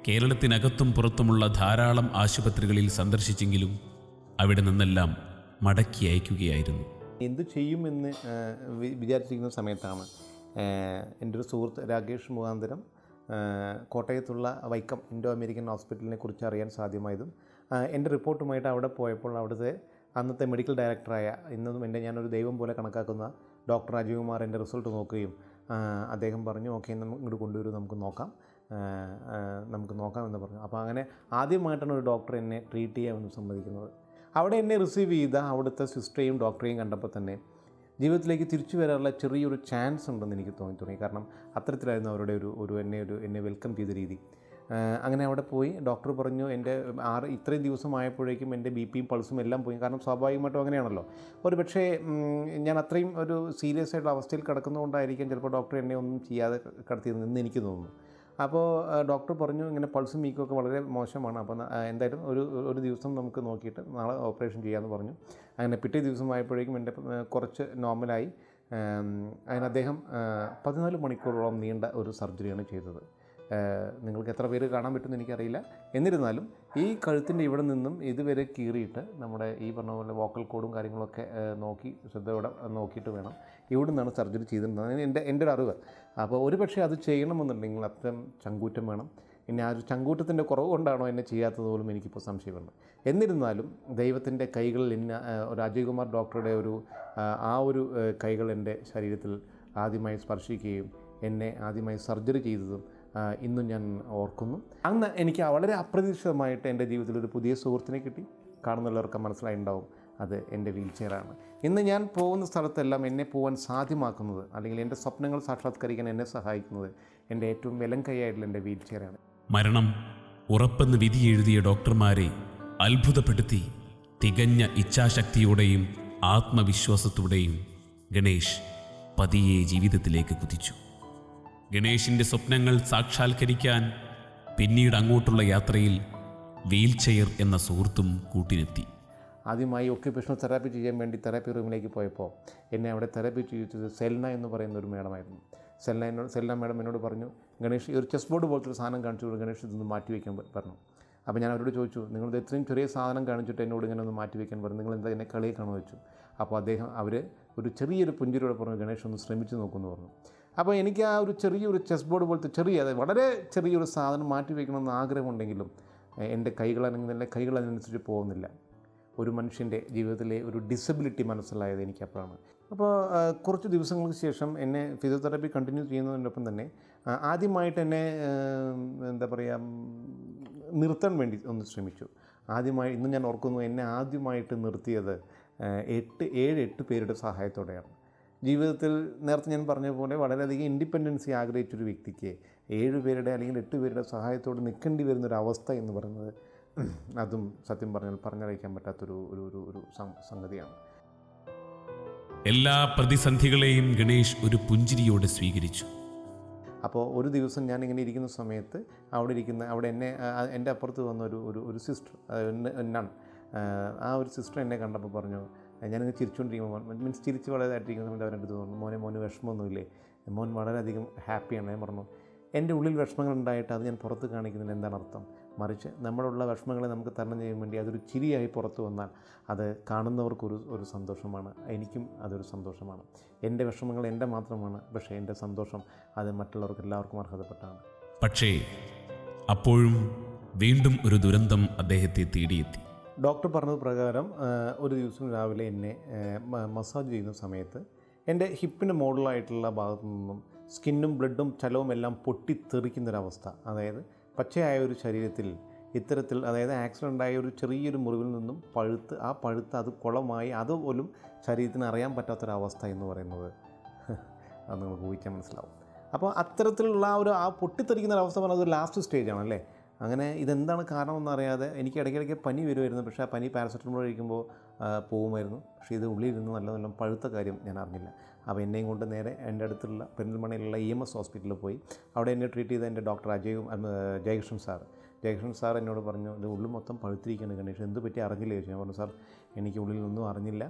കേരളത്തിനകത്തും പുറത്തുമുള്ള ധാരാളം ആശുപത്രികളിൽ സന്ദർശിച്ചെങ്കിലും അവിടെ നിന്നെല്ലാം മടക്കി അയക്കുകയായിരുന്നു. എന്തു ചെയ്യുമെന്ന് വിചാരിച്ചിരിക്കുന്ന സമയത്താണ് എൻ്റെ ഒരു സുഹൃത്ത് രാകേഷ് മുഖാന്തരം കോട്ടയത്തുള്ള വൈക്കം ഇൻഡോ അമേരിക്കൻ ഹോസ്പിറ്റലിനെ കുറിച്ച് അറിയാൻ സാധ്യമായതും എൻ്റെ റിപ്പോർട്ടുമായിട്ട് അവിടെ പോയപ്പോൾ അവിടുത്തെ അന്നത്തെ മെഡിക്കൽ ഡയറക്ടറായ ഇന്നും ഞാനൊരു ദൈവം പോലെ കണക്കാക്കുന്ന ഡോക്ടർ രാജീവ് കുമാർ എൻ്റെ റിസൾട്ട് നോക്കുകയും അദ്ദേഹം പറഞ്ഞു, ഓക്കെ ഇങ്ങോട്ട് കൊണ്ടുവരും, നമുക്ക് നോക്കാം എന്ന് പറഞ്ഞു. അപ്പോൾ അങ്ങനെ ആദ്യമായിട്ടാണ് ഒരു ഡോക്ടർ എന്നെ ട്രീറ്റ് ചെയ്യാമെന്ന് സമ്മതിക്കുന്നത്. അവിടെ എന്നെ റിസീവ് ചെയ്ത അവിടുത്തെ സിസ്റ്ററെയും ഡോക്ടറെയും കണ്ടപ്പോൾ തന്നെ ജീവിതത്തിലേക്ക് തിരിച്ചു വരാനുള്ള ചെറിയൊരു ചാൻസ് ഉണ്ടെന്ന് എനിക്ക് തുടങ്ങി. കാരണം അത്തരത്തിലായിരുന്നു അവരുടെ എന്നെ വെൽക്കം ചെയ്ത രീതി. അങ്ങനെ അവിടെ പോയി ഡോക്ടർ പറഞ്ഞു, ഇത്രയും ദിവസമായപ്പോഴേക്കും എൻ്റെ BP-യും പൾസും എല്ലാം പോയി. കാരണം സ്വാഭാവികമായിട്ടും അങ്ങനെയാണല്ലോ. പക്ഷേ ഞാൻ അത്രയും ഒരു സീരിയസ് ആയിട്ടുള്ള അവസ്ഥയിൽ കിടക്കുന്നതുകൊണ്ടായിരിക്കും ചിലപ്പോൾ ഡോക്ടർ എന്നെ ഒന്നും ചെയ്യാതെ കിടത്തിയതെന്ന് എനിക്ക് തോന്നുന്നു. അപ്പോൾ ഡോക്ടർ പറഞ്ഞു, ഇങ്ങനെ പൾസും വീക്കൊക്കെ വളരെ മോശമാണ്, അപ്പോൾ എന്തായാലും ഒരു ദിവസം നമുക്ക് നോക്കിയിട്ട് നാളെ ഓപ്പറേഷൻ ചെയ്യാമെന്ന് പറഞ്ഞു. അങ്ങനെ പിറ്റേ ദിവസമായപ്പോഴേക്കും എൻ്റെ കുറച്ച് നോർമലായി. അങ്ങനെ അദ്ദേഹം 14 മണിക്കൂറോളം നീണ്ട ഒരു സർജറിയാണ് ചെയ്തത്. നിങ്ങൾക്ക് എത്ര പേര് കാണാൻ പറ്റുമെന്ന് എനിക്കറിയില്ല. എന്നിരുന്നാലും ഈ കഴുത്തിൻ്റെ ഇവിടെ നിന്നും ഇതുവരെ കീറിയിട്ട് നമ്മുടെ ഈ പറഞ്ഞ പോലെ വോക്കൽ കോഡും കാര്യങ്ങളൊക്കെ ശ്രദ്ധയോടെ നോക്കിയിട്ട് വേണം ഇവിടെ നിന്നാണ് സർജറി ചെയ്തിട്ടുള്ളത് എൻ്റെ ഒരു അറിവ്. അപ്പോൾ പക്ഷേ അത് ചെയ്യണമെന്നുണ്ടെങ്കിൽ അത്രയും ചങ്കൂറ്റം വേണം. ഇനി ആ ഒരു ചങ്കൂറ്റത്തിൻ്റെ കുറവ് കൊണ്ടാണോ എന്നെ ചെയ്യാത്തത് പോലും എനിക്കിപ്പോൾ സംശയമുണ്ട്. എന്നിരുന്നാലും ദൈവത്തിൻ്റെ കൈകളിൽ രാജീവ് കുമാർ ഡോക്ടറുടെ ആ ഒരു കൈകൾ എൻ്റെ ശരീരത്തിൽ ആദ്യമായി സ്പർശിക്കുകയും എന്നെ ആദ്യമായി സർജറി ചെയ്തതും ഇന്നും ഞാൻ ഓർക്കുന്നു. അന്ന് എനിക്ക് വളരെ അപ്രതീക്ഷിതമായിട്ട് എൻ്റെ ജീവിതത്തിൽ ഒരു പുതിയ സുഹൃത്തിനെ കിട്ടി. കാണുന്നുള്ളവർക്ക് മനസ്സിലായിട്ടുണ്ടാവും, അത് എൻ്റെ വീൽ ചെയറാണ്. ഇന്ന് ഞാൻ പോകുന്ന സ്ഥലത്തെല്ലാം എന്നെ പോകാൻ സാധ്യമാക്കുന്നത് അല്ലെങ്കിൽ എൻ്റെ സ്വപ്നങ്ങൾ സാക്ഷാത്കരിക്കാൻ എന്നെ സഹായിക്കുന്നത് എൻ്റെ ഏറ്റവും വിലം കൈയായിട്ടുള്ള എൻ്റെ വീൽ ചെയറാണ്. മരണം ഉറപ്പെന്ന് വിധി എഴുതിയ ഡോക്ടർമാരെ അത്ഭുതപ്പെടുത്തി തികഞ്ഞ ഇച്ഛാശക്തിയോടെയും ആത്മവിശ്വാസത്തോടെയും ഗണേഷ് പതിയെ ജീവിതത്തിലേക്ക് കുതിച്ചു. ഗണേഷിൻ്റെ സ്വപ്നങ്ങൾ സാക്ഷാത്കരിക്കാൻ പിന്നീട് അങ്ങോട്ടുള്ള യാത്രയിൽ വീൽ ചെയർ എന്ന സുഹൃത്തും കൂട്ടിനെത്തി. ആദ്യമായി ഒക്യുപേഷണൽ തെറാപ്പി ചെയ്യാൻ വേണ്ടി തെറാപ്പി റൂമിലേക്ക് പോയപ്പോൾ എന്നെ അവിടെ തെറാപ്പി ചെയ്യിച്ചത് സെൽന എന്ന് പറയുന്ന ഒരു മേഡമായിരുന്നു. സെൽന മേഡം എന്നോട് പറഞ്ഞു, ഗണേഷ് ഈ ഒരു ചെസ് ബോർഡ് പോലത്തെ ഒരു സാധനം കാണിച്ചു ഗണേഷ് ഇതൊന്ന് മാറ്റി വയ്ക്കാൻ പറഞ്ഞു. അപ്പോൾ ഞാൻ അവരോട് ചോദിച്ചു, നിങ്ങളിത് ഇത്രയും ചെറിയ സാധനം കാണിച്ചിട്ട് എന്നോട് ഇങ്ങനെ ഒന്ന് മാറ്റി വയ്ക്കാൻ പറഞ്ഞു, നിങ്ങൾ എന്താ എന്നെ കളിയേക്കാണോ വെച്ചു. അപ്പോൾ അവർ ഒരു ചെറിയൊരു പുഞ്ചിരിയോടെ പറഞ്ഞു, ഗണേഷ് ഒന്ന് ശ്രമിച്ച് നോക്കുമെന്ന് പറഞ്ഞു. അപ്പോൾ എനിക്ക് ആ ഒരു ചെറിയൊരു ചെസ് ബോർഡ് പോലത്തെ അതായത് വളരെ ചെറിയൊരു സാധനം മാറ്റി വയ്ക്കണമെന്ന് ആഗ്രഹമുണ്ടെങ്കിലും എൻ്റെ കൈകൾ അതിനനുസരിച്ച് പോകുന്നില്ല. ഒരു മനുഷ്യൻ്റെ ജീവിതത്തിലെ ഒരു ഡിസബിലിറ്റി മനസ്സിലായത് എനിക്ക് അപ്പോഴാണ്. അപ്പോൾ കുറച്ച് ദിവസങ്ങൾക്ക് ശേഷം എന്നെ ഫിസിയോതെറാപ്പി കണ്ടിന്യൂ ചെയ്യുന്നതിനൊപ്പം തന്നെ ആദ്യമായിട്ട് എന്നെ എന്താ പറയുക നിർത്താൻ വേണ്ടി ഒന്ന് ശ്രമിച്ചു. ഇന്ന് ഞാൻ ഓർക്കുന്നു, എന്നെ ആദ്യമായിട്ട് നിർത്തിയത് 7-8 പേരുടെ സഹായത്തോടെയാണ്. ജീവിതത്തിൽ നേരത്തെ ഞാൻ പറഞ്ഞ പോലെ വളരെയധികം ഇൻഡിപെൻഡൻസി ആഗ്രഹിച്ചൊരു വ്യക്തിക്ക് 7 പേരുടെ അല്ലെങ്കിൽ 8 പേരുടെ സഹായത്തോടെ നിൽക്കേണ്ടി വരുന്നൊരവസ്ഥ എന്ന് പറയുന്നത് അതും സത്യം പറഞ്ഞാൽ പറഞ്ഞറിയിക്കാൻ പറ്റാത്തൊരു സംഗതിയാണ്. എല്ലാ പ്രതിസന്ധികളെയും ഗണേഷ് ഒരു പുഞ്ചിരിയോടെ സ്വീകരിച്ചു. അപ്പോൾ ഒരു ദിവസം ഞാനിങ്ങനെ ഇരിക്കുന്ന സമയത്ത് അവിടെ എൻ്റെ അപ്പുറത്ത് വന്ന ഒരു സിസ്റ്റർ നൺ, ആ ഒരു സിസ്റ്റർ എന്നെ കണ്ടപ്പോൾ പറഞ്ഞു, ഞാനിങ്ങനെ ചിരിച്ചുകൊണ്ടിരിക്കുമ്പോൾ ചിരിച്ച് വളരെയായിട്ടിരിക്കുന്ന സമയത്ത് അവരെൻ്റെ അടുത്ത് പറഞ്ഞു, മോന് വിഷമമൊന്നുമില്ലേ, മോൻ വളരെയധികം ഹാപ്പിയാണ്. ഞാൻ പറഞ്ഞു, എൻ്റെ ഉള്ളിൽ വിഷമങ്ങൾ ഉണ്ടായിട്ട് അത് ഞാൻ പുറത്ത് കാണിക്കുന്നതിന് എന്താണ് അർത്ഥം? മറിച്ച് നമ്മളുള്ള വിഷമങ്ങളെ നമുക്ക് തരണം ചെയ്യാൻ വേണ്ടി അതൊരു ചിരിയായി പുറത്തു വന്നാൽ അത് കാണുന്നവർക്കൊരു സന്തോഷമാണ്, എനിക്കും അതൊരു സന്തോഷമാണ്. എൻ്റെ വിഷമങ്ങൾ എൻ്റെ മാത്രമാണ്, പക്ഷേ എൻ്റെ സന്തോഷം അത് മറ്റുള്ളവർക്ക് എല്ലാവർക്കും അർഹതപ്പെട്ടാണ്. പക്ഷേ അപ്പോഴും വീണ്ടും ഒരു ദുരന്തം അദ്ദേഹത്തെ തേടിയെത്തി. ഡോക്ടർ പറഞ്ഞത് പ്രകാരം ഒരു ദിവസം രാവിലെ എന്നെ മസാജ് ചെയ്യുന്ന സമയത്ത് എൻ്റെ ഹിപ്പിൻ്റെ മോഡലായിട്ടുള്ള ഭാഗത്തു നിന്നും സ്കിന്നും ബ്ലഡും ചലവും എല്ലാം പൊട്ടിത്തെറിക്കുന്നൊരവസ്ഥ, അതായത് പച്ചയായ ഒരു ശരീരത്തിൽ ഇത്തരത്തിൽ, അതായത് ആക്സിഡൻ്റായ ഒരു ചെറിയൊരു മുറിവിൽ നിന്നും പഴുത്ത് അത് കുളമായി അതുപോലും ശരീരത്തിന് അറിയാൻ പറ്റാത്തൊരവസ്ഥ എന്ന് പറയുന്നത് അത് നിങ്ങൾക്ക് ഊഹിക്കാൻ മനസ്സിലാവും. അപ്പോൾ അത്തരത്തിലുള്ള ആ പൊട്ടിത്തെറിക്കുന്ന ഒരവസ്ഥ പറഞ്ഞത് ഒരു ലാസ്റ്റ് സ്റ്റേജാണ് അല്ലേ. അങ്ങനെ ഇതെന്താണ് കാരണമെന്ന് അറിയാതെ എനിക്ക് ഇടയ്ക്കിടയ്ക്ക് പനി വരുമായിരുന്നു. പക്ഷേ ആ പനി പാരസെറ്റമോൾ കഴിക്കുമ്പോൾ പോകുമായിരുന്നു. പക്ഷേ ഇത് ഉള്ളിലിരുന്ന് നല്ല പഴുത്ത കാര്യം ഞാൻ അറിഞ്ഞില്ല. അപ്പോൾ എന്നെയും കൊണ്ട് നേരെ എൻ്റെ അടുത്തുള്ള പെരിന്തൽമണ്ണയിലുള്ള EMS ഹോസ്പിറ്റലിൽ പോയി. അവിടെ എന്നെ ട്രീറ്റ് ചെയ്ത എൻ്റെ ഡോക്ടർ ജയകൃഷ്ണൻ സാർ എന്നോട് പറഞ്ഞു, ഇത് ഉള്ളിൽ മൊത്തം പഴുത്തിരിക്കുകയാണ് ഗണേഷ്, എന്ത് പറ്റി അറിഞ്ഞില്ല ചോദിച്ചു. ഞാൻ പറഞ്ഞു, സാർ എനിക്ക് ഉള്ളിലൊന്നും അറിഞ്ഞില്ല.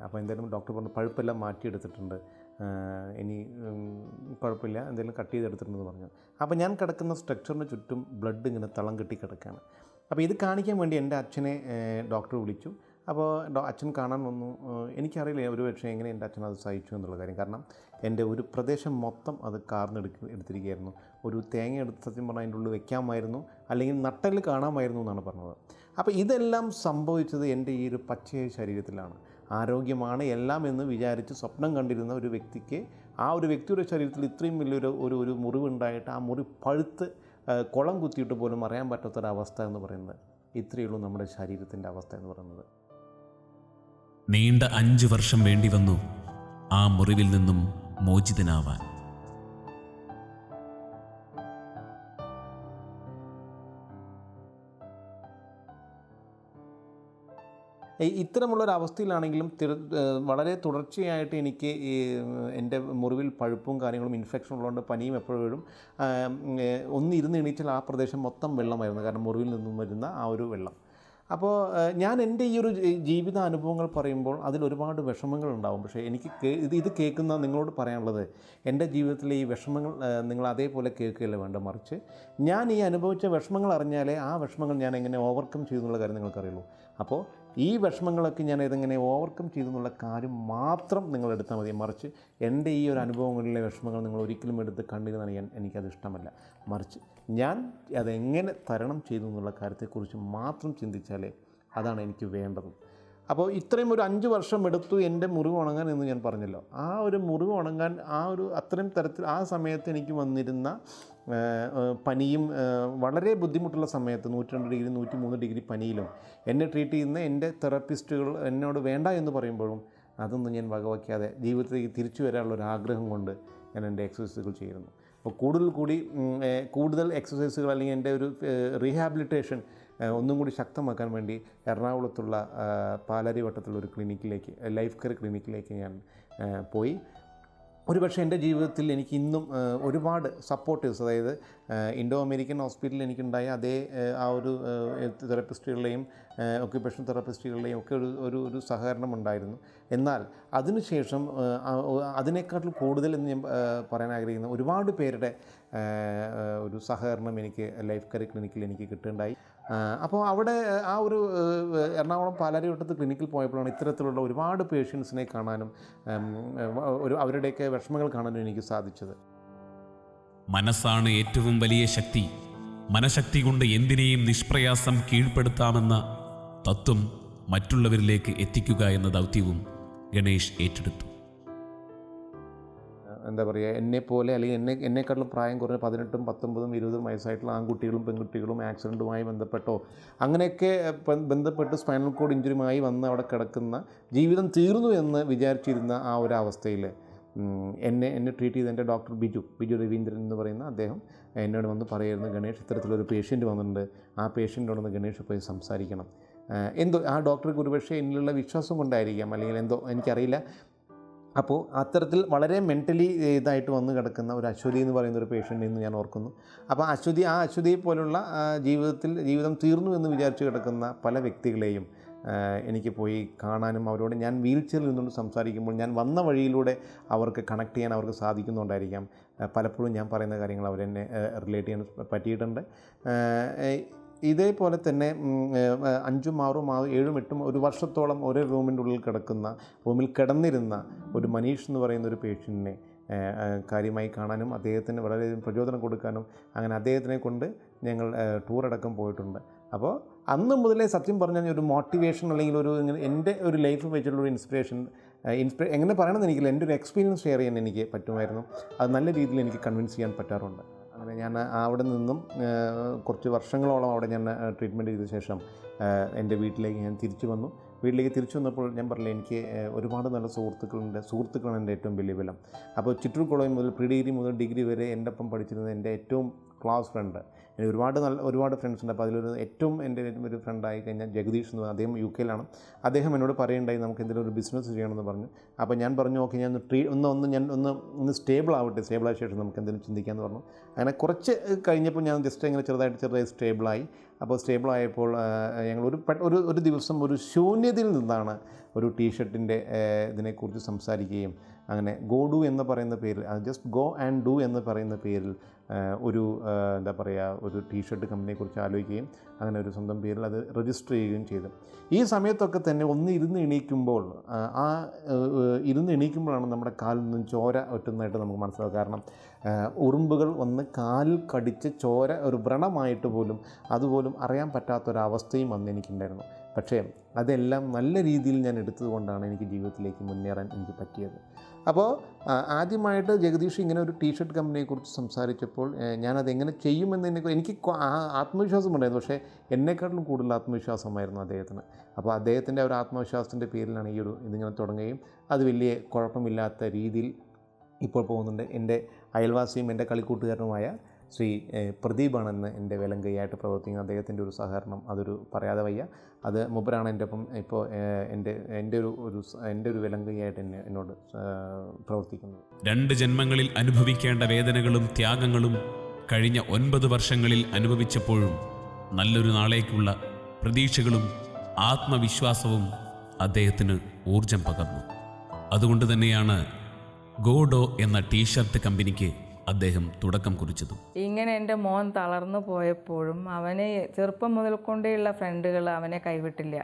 അപ്പോൾ എന്തായാലും ഡോക്ടർ പറഞ്ഞു, പഴുപ്പെല്ലാം മാറ്റിയെടുത്തിട്ടുണ്ട്, ഇനി കുഴപ്പമില്ല, എന്തെങ്കിലും കട്ട് ചെയ്തെടുത്തിട്ടുണ്ടെന്ന് പറഞ്ഞു. അപ്പോൾ ഞാൻ കിടക്കുന്ന സ്ട്രക്ചറിന് ചുറ്റും ബ്ലഡ് ഇങ്ങനെ തളം കെട്ടി കിടക്കുകയാണ്. അപ്പോൾ ഇത് കാണിക്കാൻ വേണ്ടി എൻ്റെ അച്ഛനെ ഡോക്ടർ വിളിച്ചു. അപ്പോൾ അച്ഛൻ കാണാൻ വന്നു. എനിക്കറിയില്ല ഒരു പക്ഷേ എങ്ങനെ എൻ്റെ അച്ഛൻ അത് സഹിച്ചു എന്നുള്ള കാര്യം. കാരണം എൻ്റെ ഒരു പ്രദേശം മൊത്തം അത് എടുത്തിരിക്കുകയായിരുന്നു. ഒരു തേങ്ങ എടുത്ത് സത്യം പറഞ്ഞാൽ അതിൻ്റെ ഉള്ളിൽ വെക്കാമായിരുന്നു, അല്ലെങ്കിൽ നട്ടല് കാണാമായിരുന്നു എന്നാണ് പറഞ്ഞത്. അപ്പോൾ ഇതെല്ലാം സംഭവിച്ചത് എൻ്റെ ഈ ഒരു പച്ചയായ ശരീരത്തിലാണ്. ആരോഗ്യമാണ് എല്ലാം എന്ന് വിചാരിച്ച് സ്വപ്നം കണ്ടിരുന്ന ഒരു വ്യക്തിക്ക് ആ ഒരു വ്യക്തിയുടെ ശരീരത്തിൽ ഇത്രയും വലിയൊരു മുറിവുണ്ടായിട്ട് ആ മുറി പഴുത്ത് കുളം കുത്തിയിട്ട് പോലും അറിയാൻ പറ്റാത്തൊരവസ്ഥ എന്ന് പറയുന്നത് ഇത്രയേ ഉള്ളൂ നമ്മുടെ ശരീരത്തിൻ്റെ അവസ്ഥ എന്ന് പറയുന്നത്. നീണ്ട 5 വർഷം വേണ്ടി വന്നു ആ മുറിവിൽ നിന്നും മോചിതനാവാൻ. ഇത്തരമുള്ളൊരവസ്ഥയിലാണെങ്കിലും വളരെ തുടർച്ചയായിട്ട് എനിക്ക് എൻ്റെ മുറിവിൽ പഴുപ്പും കാര്യങ്ങളും ഇൻഫെക്ഷൻ ഉള്ളതുകൊണ്ട് പനിയും എപ്പോഴും ഒന്നിരുന്ന് എണീച്ചാൽ ആ പ്രദേശം മൊത്തം വെള്ളമായിരുന്നു. കാരണം മുറിവിൽ നിന്നും വരുന്ന ആ ഒരു വെള്ളം. അപ്പോൾ ഞാൻ എൻ്റെ ഈ ഒരു ജീവിത അനുഭവങ്ങൾ പറയുമ്പോൾ അതിലൊരുപാട് വിഷമങ്ങളുണ്ടാവും. പക്ഷേ എനിക്ക് ഇത് കേൾക്കുന്ന നിങ്ങളോട് പറയാനുള്ളത്, എൻ്റെ ജീവിതത്തിലെ ഈ വിഷമങ്ങൾ നിങ്ങൾ അതേപോലെ കേൾക്കുകയല്ല വേണ്ട, മറിച്ച് ഞാൻ ഈ അനുഭവിച്ച വിഷമങ്ങൾ അറിഞ്ഞാലേ ആ വിഷമങ്ങൾ ഞാൻ എങ്ങനെ ഓവർകം ചെയ്തു എന്നുള്ള കാര്യം നിങ്ങൾക്കറിയുള്ളൂ. അപ്പോൾ ഈ വിഷമങ്ങളൊക്കെ ഞാൻ ഇതെങ്ങനെ ഓവർകം ചെയ്തു എന്നുള്ള കാര്യം മാത്രം നിങ്ങൾ എടുത്താൽ മതി. മറിച്ച് എൻ്റെ ഈ ഒരു അനുഭവങ്ങളിലെ വിഷമങ്ങൾ നിങ്ങൾ ഒരിക്കലും എടുത്ത് കണ്ടിരുന്നാൽ എനിക്കത് ഇഷ്ടമല്ല. മറിച്ച് ഞാൻ അതെങ്ങനെ തരണം ചെയ്തു എന്നുള്ള കാര്യത്തെക്കുറിച്ച് മാത്രം ചിന്തിച്ചാലേ അതാണ് എനിക്ക് വേണ്ടത്. അപ്പോൾ ഇത്രയും ഒരു 5 വർഷം എടുത്തു എൻ്റെ മുറിവ് ഉണങ്ങാൻ എന്ന് ഞാൻ പറഞ്ഞല്ലോ. ആ ഒരു മുറിവ് ഉണങ്ങാൻ അത്രയും തരത്തിൽ ആ സമയത്ത് എനിക്ക് വന്നിരുന്ന പനിയും വളരെ ബുദ്ധിമുട്ടുള്ള സമയത്ത് 102 ഡിഗ്രി 103 ഡിഗ്രി പനിയിലും എന്നെ ട്രീറ്റ് ചെയ്യുന്ന എൻ്റെ തെറാപ്പിസ്റ്റുകൾ എന്നോട് വേണ്ട എന്ന് പറയുമ്പോഴും അതൊന്നും ഞാൻ വകവയ്ക്കാതെ ജീവിതത്തിലേക്ക് തിരിച്ചു വരാനുള്ളൊരാഗ്രഹം കൊണ്ട് ഞാൻ എൻ്റെ എക്സസൈസുകൾ ചെയ്യുന്നു. അപ്പോൾ കൂടുതൽ എക്സസൈസുകൾ അല്ലെങ്കിൽ എൻ്റെ ഒരു റീഹാബിലിറ്റേഷൻ ഒന്നും കൂടി ശക്തമാക്കാൻ വേണ്ടി എറണാകുളത്തുള്ള പാലാരിവട്ടത്തുള്ള ഒരു ക്ലിനിക്കിലേക്ക്, ലൈഫ് കെയർ ക്ലിനിക്കിലേക്ക് ഞാൻ പോയി. ഒരുപക്ഷെ എൻ്റെ ജീവിതത്തിൽ എനിക്ക് ഇന്നും ഒരുപാട് സപ്പോർട്ടീവ്സ്, അതായത് ഇൻഡോ അമേരിക്കൻ ഹോസ്പിറ്റലിൽ എനിക്കുണ്ടായ അതേ ആ ഒരു തെറപ്പിസ്റ്റുകളുടെയും ഒക്യുപേഷണൽ തെറപ്പിസ്റ്റുകളുടെയും ഒക്കെ ഒരു സഹകരണം ഉണ്ടായിരുന്നു. എന്നാൽ അതിനുശേഷം അതിനേക്കാട്ടിൽ കൂടുതൽ എന്ന് ഞാൻ പറയാൻ ആഗ്രഹിക്കുന്ന ഒരുപാട് പേരുടെ ഒരു സഹകരണം എനിക്ക് ലൈഫ് കെയർ ക്ലിനിക്കിൽ എനിക്ക് കിട്ടുകയുണ്ടായി. അപ്പോൾ അവിടെ ആ ഒരു എറണാകുളം പാലാരിവട്ടത്ത് ക്ലിനിക്കിൽ പോയപ്പോഴാണ് ഇത്തരത്തിലുള്ള ഒരുപാട് പേഷ്യൻസിനെ കാണാനും അവരുടെയൊക്കെ വിഷമങ്ങൾ കാണാനും എനിക്ക് സാധിച്ചത്. മനസ്സാണ് ഏറ്റവും വലിയ ശക്തി. മനഃശക്തി കൊണ്ട് എന്തിനേയും നിഷ്പ്രയാസം കീഴ്പ്പെടുത്താമെന്ന തത്വം മറ്റുള്ളവരിലേക്ക് എത്തിക്കുക എന്ന ദൗത്യവും ഗണേഷ് ഏറ്റെടുത്തു. എന്താ പറയുക, എന്നെപ്പോലെ അല്ലെങ്കിൽ എന്നെക്കാട്ടിലും പ്രായം കുറഞ്ഞ 18, 19, 20 വയസ്സായിട്ടുള്ള ആൺകുട്ടികളും പെൺകുട്ടികളും ആക്സിഡൻറ്റുമായി ബന്ധപ്പെട്ടോ അങ്ങനെയൊക്കെ ബന്ധപ്പെട്ട് സ്പൈനൽ കോഡ് ഇഞ്ചുറിയുമായി വന്ന് അവിടെ കിടക്കുന്ന, ജീവിതം തീർന്നു എന്ന് വിചാരിച്ചിരുന്ന ആ ഒരു അവസ്ഥയിൽ എന്നെ ട്രീറ്റ് ചെയ്ത എൻ്റെ ഡോക്ടർ ബിജു രവീന്ദ്രൻ എന്ന് പറയുന്ന അദ്ദേഹം എന്നോട് വന്ന് പറയുമായിരുന്നു, ഗണേഷ് ഇത്തരത്തിലൊരു പേഷ്യൻറ്റ് വന്നിട്ടുണ്ട്, ആ പേഷ്യൻറ്റിനോടൊന്ന് ഗണേഷ് പോയി സംസാരിക്കണം. എന്തോ ആ ഡോക്ടർക്ക് ഒരുപക്ഷെ എന്നിലുള്ള വിശ്വാസം കൊണ്ടായിരിക്കാം, അല്ലെങ്കിൽ എന്തോ എനിക്കറിയില്ല. അപ്പോൾ അത്തരത്തിൽ വളരെ മെൻ്റലി ഇതായിട്ട് വന്ന് കിടക്കുന്ന ഒരു അശ്വതി എന്ന് പറയുന്ന ഒരു പേഷ്യൻ്റ് എന്ന് ഞാൻ ഓർക്കുന്നു. അപ്പോൾ അശ്വതിയെ പോലുള്ള ജീവിതം തീർന്നു എന്ന് വിചാരിച്ച് കിടക്കുന്ന പല വ്യക്തികളെയും എനിക്ക് പോയി കാണാനും അവരോട് ഞാൻ വീൽ ചെയറിൽ നിന്നുകൊണ്ട് സംസാരിക്കുമ്പോൾ ഞാൻ വന്ന വഴിയിലൂടെ അവർക്ക് കണക്ട് ചെയ്യാൻ അവർക്ക് സാധിക്കുന്നുണ്ടായിരിക്കാം. പലപ്പോഴും ഞാൻ പറയുന്ന കാര്യങ്ങൾ അവരെന്നെ റിലേറ്റ് ചെയ്യാൻ പറ്റിയിട്ടുണ്ട്. ഇതേപോലെ തന്നെ 5, 6, 7, 8 ഒരു വർഷത്തോളം ഒരേ റൂമിൽ കിടന്നിരുന്ന ഒരു മനീഷ് എന്ന് പറയുന്ന ഒരു പേഷ്യൻറ്റിനെ കാര്യമായി കാണാനും അദ്ദേഹത്തിന് വളരെയധികം പ്രചോദനം കൊടുക്കാനും അങ്ങനെ അദ്ദേഹത്തിനെ കൊണ്ട് ഞങ്ങൾ ടൂറടക്കം പോയിട്ടുണ്ട്. അപ്പോൾ അന്ന് മുതലേ സത്യം പറഞ്ഞാൽ ഒരു മോട്ടിവേഷൻ അല്ലെങ്കിൽ എൻ്റെ ഒരു ലൈഫ് വെച്ചിട്ടുള്ളൊരു ഇൻസ്പിറേഷൻ എങ്ങനെ പറയണമെന്ന് എനിക്കില്ല, എൻ്റെ ഒരു എക്സ്പീരിയൻസ് ഷെയർ ചെയ്യാൻ എനിക്ക് പറ്റുമായിരുന്നു. അത് നല്ല രീതിയിൽ എനിക്ക് കൺവിൻസ് ചെയ്യാൻ പറ്റാറുണ്ട്. അങ്ങനെ ഞാൻ അവിടെ നിന്നും കുറച്ച് വർഷങ്ങളോളം അവിടെ ഞാൻ ട്രീറ്റ്മെൻറ്റ് ചെയ്ത ശേഷം എൻ്റെ വീട്ടിലേക്ക് ഞാൻ തിരിച്ചു വന്നു. വീട്ടിലേക്ക് തിരിച്ചു വന്നപ്പോൾ ഞാൻ പറഞ്ഞില്ല, എനിക്ക് ഒരുപാട് നല്ല സുഹൃത്തുക്കളാണ് എൻ്റെ ഏറ്റവും വലിയ ബലം. അപ്പോൾ ചിറ്റൂർ കോളേജ് മുതൽ പ്രീ ഡിഗ്രി മുതൽ ഡിഗ്രി വരെ എൻ്റെ ഒപ്പം പഠിച്ചിരുന്നത് എൻ്റെ ഏറ്റവും ക്ലോസ് ഫ്രണ്ട്. എനിക്ക് ഒരുപാട് ഫ്രണ്ട്സ് ഉണ്ട്. അപ്പോൾ അതിലൊരു എൻ്റെ ഒരു ഫ്രണ്ടായി കഴിഞ്ഞാൽ ജഗദീഷ് എന്ന് പറഞ്ഞാൽ അദ്ദേഹം UK യിലാണ്. അദ്ദേഹം എന്നോട് പറയുണ്ടായി നമുക്ക് എന്തെങ്കിലും ഒരു ബിസിനസ് ചെയ്യണമെന്ന് പറഞ്ഞു. അപ്പോൾ ഞാൻ പറഞ്ഞു ഓക്കെ, ഞാൻ ഒന്ന് സ്റ്റേബിൾ ആയ ശേഷം നമുക്ക് എന്തെങ്കിലും ചിന്തിക്കാമെന്ന് പറഞ്ഞു. അങ്ങനെ കുറച്ച് കഴിഞ്ഞപ്പോൾ ഞാൻ ജസ്റ്റ് ഇങ്ങനെ ചെറുതായി സ്റ്റേബിളായി. അപ്പോൾ സ്റ്റേബിളായപ്പോൾ ഞങ്ങൾ ഒരു ദിവസം ഒരു ശൂന്യതയിൽ നിന്നാണ് ഒരു ടീഷർട്ടിൻ്റെ ഇതിനെക്കുറിച്ച് സംസാരിക്കുകയും അങ്ങനെ ഗോ ഡു എന്ന് പറയുന്ന പേരിൽ, ജസ്റ്റ് ഗോ ആൻഡ് ഡു എന്ന് പറയുന്ന പേരിൽ ഒരു എന്താ പറയുക ഒരു ടീഷർട്ട് കമ്പനിയെക്കുറിച്ച് ആലോചിക്കുകയും അങ്ങനെ ഒരു സ്വന്തം പേരിൽ അത് രജിസ്റ്റർ ചെയ്യുകയും ചെയ്തു. ഈ സമയത്തൊക്കെ തന്നെ ഇരുന്ന് എണീക്കുമ്പോഴാണ് നമ്മുടെ കാലിൽ നിന്നും ചോര ഒറ്റുന്നതായിട്ട് നമുക്ക് മനസ്സിലാവും. കാരണം ഉറുമ്പുകൾ വന്ന് കാലിൽ കടിച്ച് ചോര ഒരു വ്രണമായിട്ട് പോലും അതുപോലും അറിയാൻ പറ്റാത്തൊരവസ്ഥയും അന്ന് എനിക്കുണ്ടായിരുന്നു. പക്ഷേ അതെല്ലാം നല്ല രീതിയിൽ ഞാൻ എടുത്തതുകൊണ്ടാണ് എനിക്ക് ജീവിതത്തിലേക്ക് മുന്നേറാൻ എനിക്ക് പറ്റിയത്. അപ്പോൾ ആദ്യമായിട്ട് ജഗദീഷ് ഇങ്ങനെ ഒരു ടീഷർട്ട് കമ്പനിയെക്കുറിച്ച് സംസാരിച്ചപ്പോൾ ഞാനതെങ്ങനെ ചെയ്യുമെന്ന് എനിക്ക് ആത്മവിശ്വാസമുണ്ടായിരുന്നു. പക്ഷേ എന്നെക്കാട്ടിലും കൂടുതൽ ആത്മവിശ്വാസമായിരുന്നു അദ്ദേഹത്തിന്. അപ്പോൾ അദ്ദേഹത്തിൻ്റെ ഒരു ആത്മവിശ്വാസത്തിൻ്റെ പേരിലാണ് ഇതിങ്ങനെ തുടങ്ങുകയും അത് വലിയ കുഴപ്പമില്ലാത്ത രീതിയിൽ ഇപ്പോൾ പോകുന്നുണ്ട്. എൻ്റെ അയൽവാസിയും എൻ്റെ കളിക്കൂട്ടുകാരനുമായ ശ്രീ പ്രദീപാണെന്ന് എൻ്റെ വിലങ്കയായിട്ട് പ്രവർത്തിക്കുന്ന അദ്ദേഹത്തിൻ്റെ ഒരു സഹകരണം അതൊരു പറയാതെ വയ്യ. അത് മൂപ്പരാണ് എൻ്റെ ഒപ്പം ഇപ്പോൾ എൻ്റെ ഒരു വിലങ്കയായിട്ട് എന്നോട് പ്രവർത്തിക്കുന്നത്. 2 ജന്മങ്ങളിൽ അനുഭവിക്കേണ്ട വേദനകളും ത്യാഗങ്ങളും കഴിഞ്ഞ 9 വർഷങ്ങളിൽ അനുഭവിച്ചപ്പോഴും നല്ലൊരു നാളേക്കുള്ള പ്രതീക്ഷകളും ആത്മവിശ്വാസവും അദ്ദേഹത്തിന് ഊർജം പകർന്നു. അതുകൊണ്ട് തന്നെയാണ് ഗോഡോ എന്ന ടീഷർട്ട് കമ്പനിക്ക് അദ്ദേഹം തുടക്കം കുറിച്ചതും. ഇങ്ങനെ എൻ്റെ മോൻ തളർന്നു പോയപ്പോഴും അവനെ ചെറുപ്പം മുതൽ കൊണ്ടേയുള്ള ഫ്രണ്ടുകൾ അവനെ കൈവിട്ടില്ല.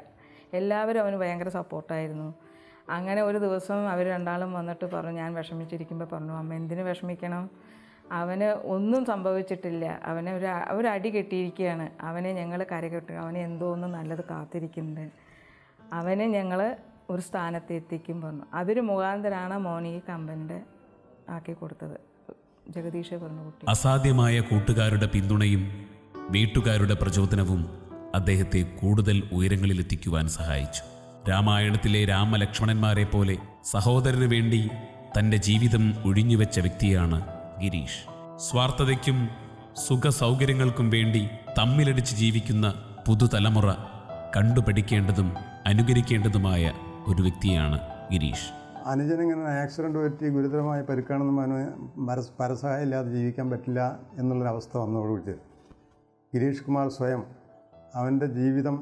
എല്ലാവരും അവന് ഭയങ്കര സപ്പോർട്ടായിരുന്നു. അങ്ങനെ ഒരു ദിവസം അവർ രണ്ടാളും വന്നിട്ട് പറഞ്ഞു, ഞാൻ വിഷമിച്ചിരിക്കുമ്പോൾ പറഞ്ഞു, അമ്മ എന്തിനു വിഷമിക്കണം, അവന് ഒന്നും സംഭവിച്ചിട്ടില്ല, അവനെ ഒരു അടി കെട്ടിയിരിക്കുകയാണ്, അവനെ ഞങ്ങൾ കരകെട്ടു, അവനെ എന്തോ ഒന്ന് നല്ലത് കാത്തിരിക്കുന്നുണ്ട്, അവനെ ഞങ്ങൾ ഒരു സ്ഥാനത്ത് എത്തിക്കും പറഞ്ഞു. അതൊരു മുഖാന്തരമാണ് മോൻ ഈ കമ്പനിൻ്റെ ആക്കി കൊടുത്തത്. ജഗദീഷ് പറഞ്ഞു കുട്ടി. അസാധ്യമായ കൂട്ടുകാരുടെ പിന്തുണയും വീട്ടുകാരുടെ പ്രചോദനവും അദ്ദേഹത്തെ കൂടുതൽ ഉയരങ്ങളിലെത്തിക്കുവാൻ സഹായിച്ചു. രാമായണത്തിലെ രാമലക്ഷ്മണന്മാരെ പോലെ സഹോദരന് വേണ്ടി തൻ്റെ ജീവിതം ഒഴിഞ്ഞുവെച്ച വ്യക്തിയാണ് ഗിരീഷ്. സ്വാർത്ഥതയ്ക്കും സുഖ സൗകര്യങ്ങൾക്കും വേണ്ടി തമ്മിലടിച്ച് ജീവിക്കുന്ന പുതുതലമുറ കണ്ടുപഠിക്കേണ്ടതും അനുകരിക്കേണ്ടതുമായ ഒരു വ്യക്തിയാണ് ഗിരീഷ്. അനുജനിങ്ങനെ ആക്സിഡൻറ്റ് പറ്റി ഗുരുതരമായ പരിക്കാണെന്നും അവന് പരസഹായം ഇല്ലാതെ ജീവിക്കാൻ പറ്റില്ല എന്നുള്ളൊരവസ്ഥ വന്നതോടുകൂടി ഗിരീഷ് കുമാർ സ്വയം അവൻ്റെ ജീവിതം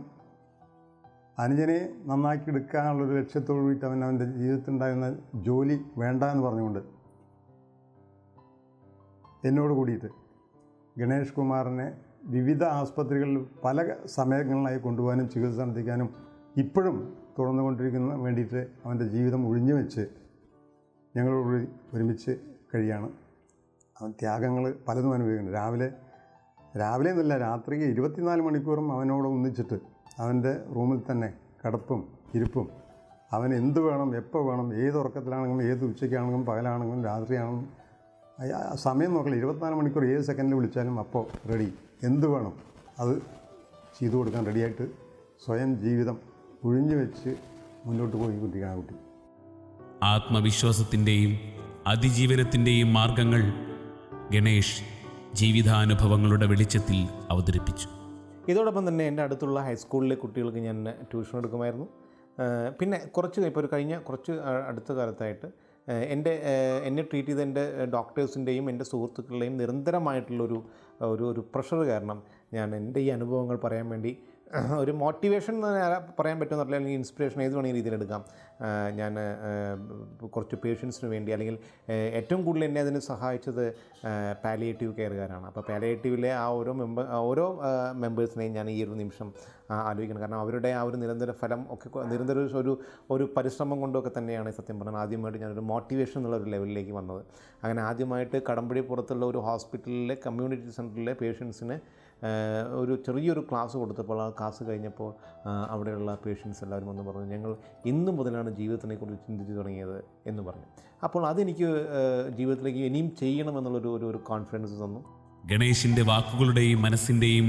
അനുജനെ നന്നാക്കി എടുക്കാനുള്ളൊരു ലക്ഷ്യത്തോടു കൂടിയിട്ട് അവൻ്റെ ജീവിതത്തിലുണ്ടായിരുന്ന ജോലി വേണ്ട എന്ന് പറഞ്ഞുകൊണ്ട് എന്നോട് കൂടിയിട്ട് ഗണേഷ് കുമാറിനെ വിവിധ ആസ്പത്രികളിൽ പല സമയങ്ങളിലായി കൊണ്ടുപോകാനും ചികിത്സ നടത്തിക്കാനും ഇപ്പോഴും തുടർന്നുകൊണ്ടിരിക്കുന്ന വേണ്ടിയിട്ട് അവൻ്റെ ജീവിതം ഒഴിഞ്ഞു വെച്ച് ഞങ്ങളോട് ഒരുമിച്ച് കഴിയാണ്. അവൻ ത്യാഗങ്ങൾ പലതും അനുഭവിക്കുന്നുണ്ട്. രാവിലെ എന്നല്ല, രാത്രി 24 മണിക്കൂറും അവനോട് ഒന്നിച്ചിട്ട് അവൻ്റെ റൂമിൽ തന്നെ കിടപ്പും ഇരിപ്പും, അവൻ എന്ത് വേണം, എപ്പോൾ വേണം, ഏത് ഉറക്കത്തിലാണെങ്കിലും, ഏത് ഉച്ചയ്ക്കാണെങ്കിലും, പകലാണെങ്കിലും, രാത്രിയാണെങ്കിലും, സമയം നോക്കില്ല, 24 മണിക്കൂർ ഏത് സെക്കൻഡിൽ വിളിച്ചാലും അപ്പോൾ റെഡി, എന്ത് വേണം അത് ചെയ്തു കൊടുക്കാൻ റെഡിയായിട്ട് സ്വയം ജീവിതം ഒഴിഞ്ഞു വെച്ച് മുന്നോട്ട് പോയി കുട്ടിയാണ് കുട്ടി. ആത്മവിശ്വാസത്തിൻ്റെയും അതിജീവനത്തിൻ്റെയും മാർഗങ്ങൾ ഗണേഷ് ജീവിതാനുഭവങ്ങളുടെ വെളിച്ചത്തിൽ അവതരിപ്പിച്ചു. ഇതോടൊപ്പം തന്നെ എൻ്റെ അടുത്തുള്ള ഹൈസ്കൂളിലെ കുട്ടികൾക്ക് ഞാൻ ട്യൂഷൻ എടുക്കുമായിരുന്നു. പിന്നെ ഇപ്പോൾ കഴിഞ്ഞ കുറച്ച് അടുത്ത കാലത്തായിട്ട് എന്നെ ട്രീറ്റ് ചെയ്ത എൻ്റെ ഡോക്ടേഴ്സിൻ്റെയും എൻ്റെ സുഹൃത്തുക്കളുടെയും നിരന്തരമായിട്ടുള്ളൊരു ഒരു പ്രഷർ കാരണം ഞാൻ എൻ്റെ ഈ അനുഭവങ്ങൾ പറയാൻ വേണ്ടി ഒരു മോട്ടിവേഷൻ പറയാൻ പറ്റുമെന്ന് പറഞ്ഞാൽ, അല്ലെങ്കിൽ ഇൻസ്പിറേഷൻ ഏത് വേണമെങ്കിൽ രീതിയിലെടുക്കാം. ഞാൻ കുറച്ച് പേഷ്യൻസിന് വേണ്ടി, അല്ലെങ്കിൽ ഏറ്റവും കൂടുതൽ എന്നെ അതിന് സഹായിച്ചത് പാലിയേറ്റീവ് കെയറുകാരാണ്. അപ്പോൾ പാലിയേറ്റീവിലെ ഓരോ മെമ്പേഴ്സിനെയും ഞാൻ ഈ ഒരു നിമിഷം ആലോചിക്കണം. കാരണം അവരുടെ ആ ഒരു നിരന്തര ഫലം ഒക്കെ നിരന്തര ഒരു പരിശ്രമം കൊണ്ടൊക്കെ തന്നെയാണ് സത്യം പറഞ്ഞാൽ ആദ്യമായിട്ട് ഞാനൊരു മോട്ടിവേഷൻ എന്നുള്ള ഒരു ലെവലിലേക്ക് വന്നത്. അങ്ങനെ ആദ്യമായിട്ട് കടമ്പഴി പുറത്തുള്ള ഒരു ഹോസ്പിറ്റലിലെ കമ്മ്യൂണിറ്റി സെൻറ്ററിലെ പേഷ്യൻസിന് ഒരു ചെറിയൊരു ക്ലാസ് കൊടുത്തപ്പോൾ ആ ക്ലാസ് കഴിഞ്ഞപ്പോൾ അവിടെയുള്ള പേഷ്യൻസ് എല്ലാവരും വന്ന് പറഞ്ഞു, ഞങ്ങൾ ഇന്നു മുതലാണ് ജീവിതത്തിനെക്കുറിച്ച് ചിന്തിച്ച് തുടങ്ങിയത് എന്ന് പറഞ്ഞു. അപ്പോൾ അതെനിക്ക് ജീവിതത്തിലേക്ക് ഇനിയും ചെയ്യണമെന്നുള്ളൊരു കോൺഫിഡൻസ് തന്നു. ഗണേഷിൻ്റെ വാക്കുകളുടെയും മനസ്സിൻ്റെയും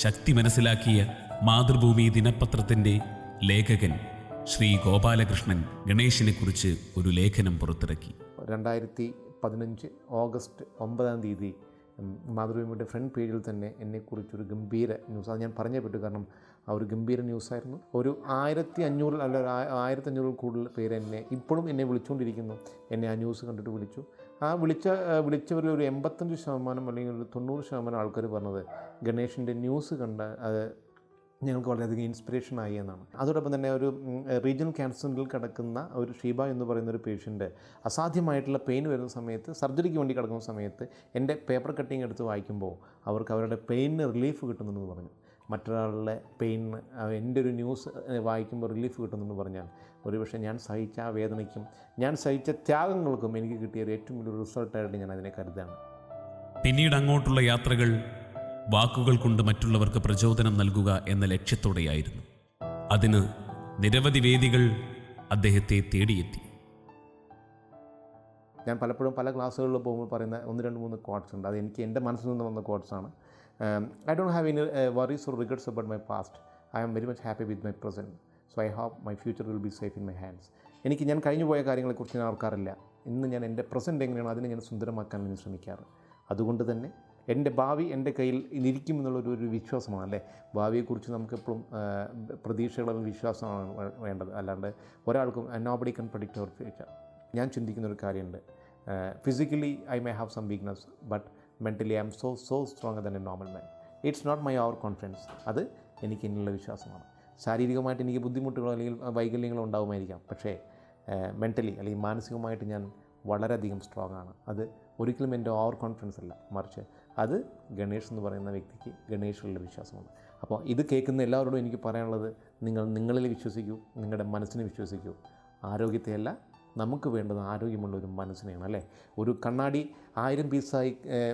ശക്തി മനസ്സിലാക്കിയ മാതൃഭൂമി ദിനപത്രത്തിൻ്റെ ലേഖകൻ ശ്രീ ഗോപാലകൃഷ്ണൻ ഗണേഷിനെക്കുറിച്ച് ഒരു ലേഖനം പുറത്തിറക്കി. 2015 ഓഗസ്റ്റ് 9 മാതൃഭൂമിയുടെ ഫ്രണ്ട് പേജിൽ തന്നെ എന്നെക്കുറിച്ചൊരു ഗംഭീര ന്യൂസ്, അത് ഞാൻ പറഞ്ഞേ പറ്റൂ, കാരണം ആ ഒരു ഗംഭീര ന്യൂസായിരുന്നു. ഒരു 1500 അല്ല 1500 കൂടുതൽ പേര് ഇപ്പോഴും എന്നെ വിളിച്ചുകൊണ്ടിരിക്കുന്നു. എന്നെ ആ ന്യൂസ് കണ്ടിട്ട് വിളിച്ചു. ആ വിളിച്ചവരിൽ ഒരു 85% അല്ലെങ്കിൽ ഒരു 90% ആൾക്കാർ പറഞ്ഞത് ഗണേഷിൻ്റെ ന്യൂസ് കണ്ട് അത് ഞങ്ങൾക്ക് വളരെയധികം ഇൻസ്പിറേഷനായി എന്നാണ്. അതോടൊപ്പം തന്നെ ഒരു റീജിയണൽ ക്യാൻസർ സെൻ്ററിൽ കിടക്കുന്ന ഒരു ഷീബ എന്ന് പറയുന്ന ഒരു പേഷ്യൻ്റ് അസാധ്യമായിട്ടുള്ള പെയിൻ വരുന്ന സമയത്ത്, സർജറിക്ക് വേണ്ടി കിടക്കുന്ന സമയത്ത് എൻ്റെ പേപ്പർ കട്ടിങ് എടുത്ത് വായിക്കുമ്പോൾ അവർക്ക് അവരുടെ പെയിനിന് റിലീഫ് കിട്ടുന്നുണ്ടെന്ന് പറഞ്ഞു. മറ്റൊരാളുടെ പെയിനിന് എൻ്റെ ഒരു ന്യൂസ് വായിക്കുമ്പോൾ റിലീഫ് കിട്ടുന്നെന്ന് പറഞ്ഞാൽ ഒരുപക്ഷെ ഞാൻ സഹിച്ച ആ വേദനയ്ക്കും ഞാൻ സഹിച്ച ത്യാഗങ്ങൾക്കും എനിക്ക് കിട്ടിയ ഒരു ഏറ്റവും വലിയൊരു റിസൾട്ടായിട്ട് ഞാൻ അതിനെ കരുതാണ്. പിന്നീട് അങ്ങോട്ടുള്ള യാത്രകൾ വാക്കുകൾ കൊണ്ട് മറ്റുള്ളവർക്ക് പ്രചോദനം നൽകുക എന്ന ലക്ഷ്യത്തോടെയായിരുന്നു. അതിന് നിരവധി വേദികൾ അദ്ദേഹത്തെ തേടിയെത്തി. ഞാൻ പലപ്പോഴും പല ക്ലാസ്സുകളിൽ പോകുമ്പോൾ പറയുന്ന 1, 2, 3 കോട്ട്സ് ഉണ്ട്. അത് എനിക്ക് എൻ്റെ മനസ്സിൽ നിന്ന് വന്ന കോട്ട്സാണ്. I don't have any worries or regrets about my past. I am very much happy with my present. So I hope my future will be safe in my hands. ഞാൻ കഴിഞ്ഞു പോയ കാര്യങ്ങളെക്കുറിച്ച് ഞാൻ ഓർക്കാറില്ല. ഇന്ന് ഞാൻ എൻ്റെ പ്രസൻറ്റ് എങ്ങനെയാണോ അതിനെ ഞാൻ സുന്ദരമാക്കാൻ വേണ്ടി ശ്രമിക്കാറ്. അതുകൊണ്ട് തന്നെ എൻ്റെ ഭാവി എൻ്റെ കയ്യിൽ ഇരിക്കുമെന്നുള്ളൊരു വിശ്വാസമാണ്. അല്ലേ, ഭാവിയെക്കുറിച്ച് നമുക്കെപ്പോഴും പ്രതീക്ഷകളും വിശ്വാസമാണ് വേണ്ടത്. അല്ലാണ്ട് ഒരാൾക്കും nobody can predict our future. ഞാൻ ചിന്തിക്കുന്നൊരു കാര്യമുണ്ട്, physically I may have some weakness, but mentally I am so stronger than a normal man. It's not my over confidence. അത് എനിക്ക് എന്നുള്ള വിശ്വാസമാണ്. ശാരീരികമായിട്ട് എനിക്ക് ബുദ്ധിമുട്ടുകളോ അല്ലെങ്കിൽ വൈകല്യങ്ങളോ ഉണ്ടാകുമായിരിക്കാം, പക്ഷേ മെൻ്റലി അല്ലെങ്കിൽ മാനസികമായിട്ട് ഞാൻ വളരെയധികം സ്ട്രോങ് ആണ്. അത് ഒരിക്കലും എൻ്റെ ഓവർ കോൺഫിഡൻസ് അല്ല, മറിച്ച് അത് ഗണേഷ് എന്ന് പറയുന്ന വ്യക്തിക്ക് ഗണേഷിലുള്ള വിശ്വാസമാണ്. അപ്പോൾ ഇത് കേൾക്കുന്ന എല്ലാവരോടും എനിക്ക് പറയാനുള്ളത്, നിങ്ങളിൽ വിശ്വസിക്കൂ, നിങ്ങളുടെ മനസ്സിനെ വിശ്വസിക്കൂ. ആരോഗ്യത്തെയല്ല, നമുക്ക് വേണ്ടത് ആരോഗ്യമുള്ള ഒരു മനസ്സിനെയാണ്. അല്ലേ, ഒരു കണ്ണാടി 1000 പീസായി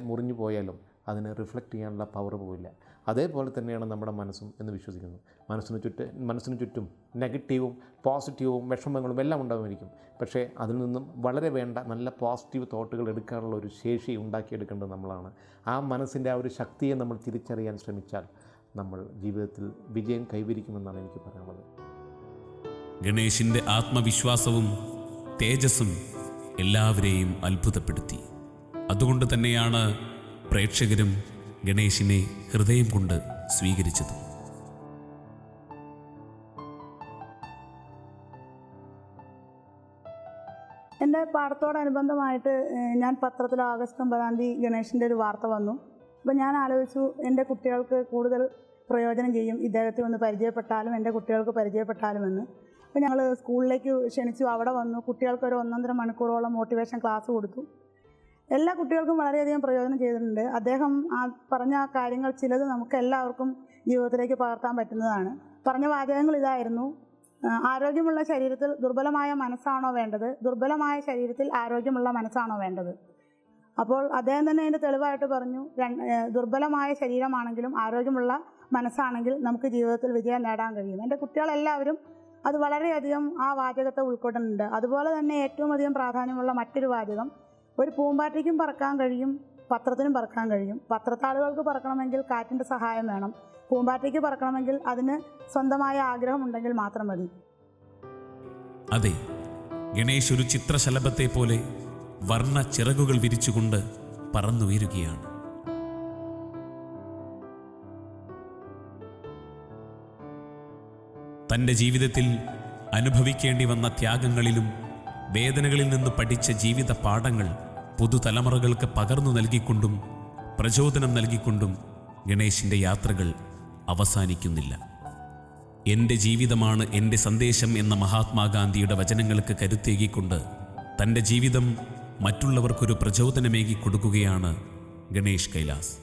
മുറിഞ്ഞു പോയാലും അതിന് റിഫ്ലക്റ്റ് ചെയ്യാനുള്ള പവർ പോവില്ല. അതേപോലെ തന്നെയാണ് നമ്മുടെ മനസ്സും എന്ന് വിശ്വസിക്കുന്നു. മനസ്സിന് ചുറ്റും നെഗറ്റീവും പോസിറ്റീവും വിഷമങ്ങളും എല്ലാം ഉണ്ടാകുമായിരിക്കും. പക്ഷേ അതിൽ നിന്നും വളരെ വേണ്ട നല്ല പോസിറ്റീവ് തോട്ടുകൾ എടുക്കാനുള്ള ഒരു ശേഷി ഉണ്ടാക്കിയെടുക്കേണ്ടത് നമ്മളാണ്. ആ മനസ്സിൻ്റെ ആ ഒരു ശക്തിയെ നമ്മൾ തിരിച്ചറിയാൻ ശ്രമിച്ചാൽ നമ്മൾ ജീവിതത്തിൽ വിജയം കൈവരിക്കുമെന്നാണ് എനിക്ക് പറയാനുള്ളത്. ഗണേഷിൻ്റെ ആത്മവിശ്വാസവും തേജസ്സും എല്ലാവരെയും അത്ഭുതപ്പെടുത്തി. അതുകൊണ്ട് തന്നെയാണ് പ്രേക്ഷകരും ഗണേഷിനെ ഹൃദയം കൊണ്ട് സ്വീകരിച്ചത്. പാഠത്തോടനുബന്ധമായിട്ട് ഞാൻ പത്രത്തിൽ ആഗസ്റ്റ് 9-ാം തീയതി ഗണേഷിൻ്റെ ഒരു വാർത്ത വന്നു. അപ്പോൾ ഞാൻ ആലോചിച്ചു, എൻ്റെ കുട്ടികൾക്ക് കൂടുതൽ പ്രയോജനം ചെയ്യും ഇദ്ദേഹത്തെ ഒന്ന് പരിചയപ്പെട്ടാലും, എൻ്റെ കുട്ടികൾക്ക് പരിചയപ്പെട്ടാലുമെന്ന്. അപ്പോൾ ഞങ്ങൾ സ്കൂളിലേക്ക് ക്ഷണിച്ചു. അവിടെ വന്നു. കുട്ടികൾക്ക് ഒരു 1.5 മണിക്കൂറോളം മോട്ടിവേഷൻ ക്ലാസ് കൊടുത്തു. എല്ലാ കുട്ടികൾക്കും വളരെയധികം പ്രയോജനം ചെയ്തിട്ടുണ്ട്. അദ്ദേഹം പറഞ്ഞ കാര്യങ്ങൾ ചിലത് നമുക്ക് എല്ലാവർക്കും ജീവിതത്തിലേക്ക് പകർത്താൻ പറ്റുന്നതാണ്. പറഞ്ഞ വാചകങ്ങൾ ഇതായിരുന്നു: ആരോഗ്യമുള്ള ശരീരത്തിൽ ദുർബലമായ മനസ്സാണോ വേണ്ടത്, ദുർബലമായ ശരീരത്തിൽ ആരോഗ്യമുള്ള മനസ്സാണോ വേണ്ടത്? അപ്പോൾ അദ്ദേഹം തന്നെ അതിൻ്റെ തെളിവായിട്ട് പറഞ്ഞു, ദുർബലമായ ശരീരമാണെങ്കിലും ആരോഗ്യമുള്ള മനസ്സാണെങ്കിൽ നമുക്ക് ജീവിതത്തിൽ വിജയം നേടാൻ കഴിയും. എൻ്റെ കുട്ടികളെല്ലാവരും അത് വളരെയധികം ആ വാചകത്തെ ഉൾക്കൊള്ളുന്നുണ്ട്. അതുപോലെ തന്നെ ഏറ്റവും അധികം പ്രാധാന്യമുള്ള മറ്റൊരു വാചകം, ഒരു പൂമ്പാറ്റയ്ക്കും പറക്കാൻ കഴിയും, പത്രത്തിനും പറക്കാൻ കഴിയും. പത്രത്താളുകൾക്ക് പറക്കണമെങ്കിൽ കാറ്റിൻ്റെ സഹായം വേണം. പൂമ്പാറ്റയ്ക്ക് പറക്കണമെങ്കിൽ അതിന് സ്വന്തമായ ആഗ്രഹമുണ്ടെങ്കിൽ മാത്രം മതി. അതെ, ഗണേഷ് ഒരു ചിത്രശലഭത്തെ പോലെ വർണ്ണ ചിറകുകൾ വിരിച്ചുകൊണ്ട് പറന്നുയരുകയാണ്. തൻ്റെ ജീവിതത്തിൽ അനുഭവിക്കേണ്ടി വന്ന ത്യാഗങ്ങളിലും വേദനകളിൽ നിന്ന് പഠിച്ച ജീവിത പാഠങ്ങൾ പുതുതലമുറകൾക്ക് പകർന്നു നൽകിക്കൊണ്ടും പ്രചോദനം നൽകിക്കൊണ്ടും ഗണേഷിൻ്റെ യാത്രകൾ അവസാനിക്കുന്നില്ല. എൻ്റെ ജീവിതമാണ് എൻ്റെ സന്ദേശം എന്ന മഹാത്മാഗാന്ധിയുടെ വചനങ്ങൾക്ക് കരുത്തേകിക്കൊണ്ട് തൻ്റെ ജീവിതം മറ്റുള്ളവർക്കൊരു പ്രചോദനമേകി കൊടുക്കുകയാണ് ഗണേഷ് കൈലാസ്.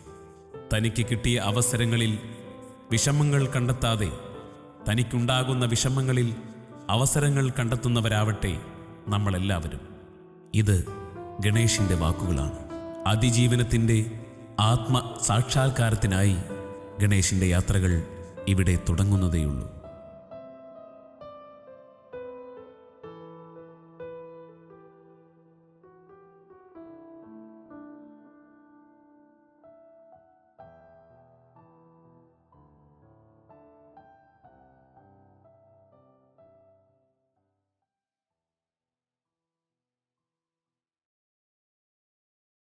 തനിക്ക് കിട്ടിയ അവസരങ്ങളിൽ വിഷമങ്ങൾ കണ്ടെത്താതെ തനിക്കുണ്ടാകുന്ന വിഷമങ്ങളിൽ അവസരങ്ങൾ കണ്ടെത്തുന്നവരാവട്ടെ നമ്മളെല്ലാവരും. ഇത് ഗണേഷിൻ്റെ വാക്കുകളാണ്. അതിജീവനത്തിൻ്റെ ആത്മസാക്ഷാത്കാരത്തിനായി ഗണേഷിൻ്റെ യാത്രകൾ ഇവിടെ തുടങ്ങുന്നതേയുള്ളൂ.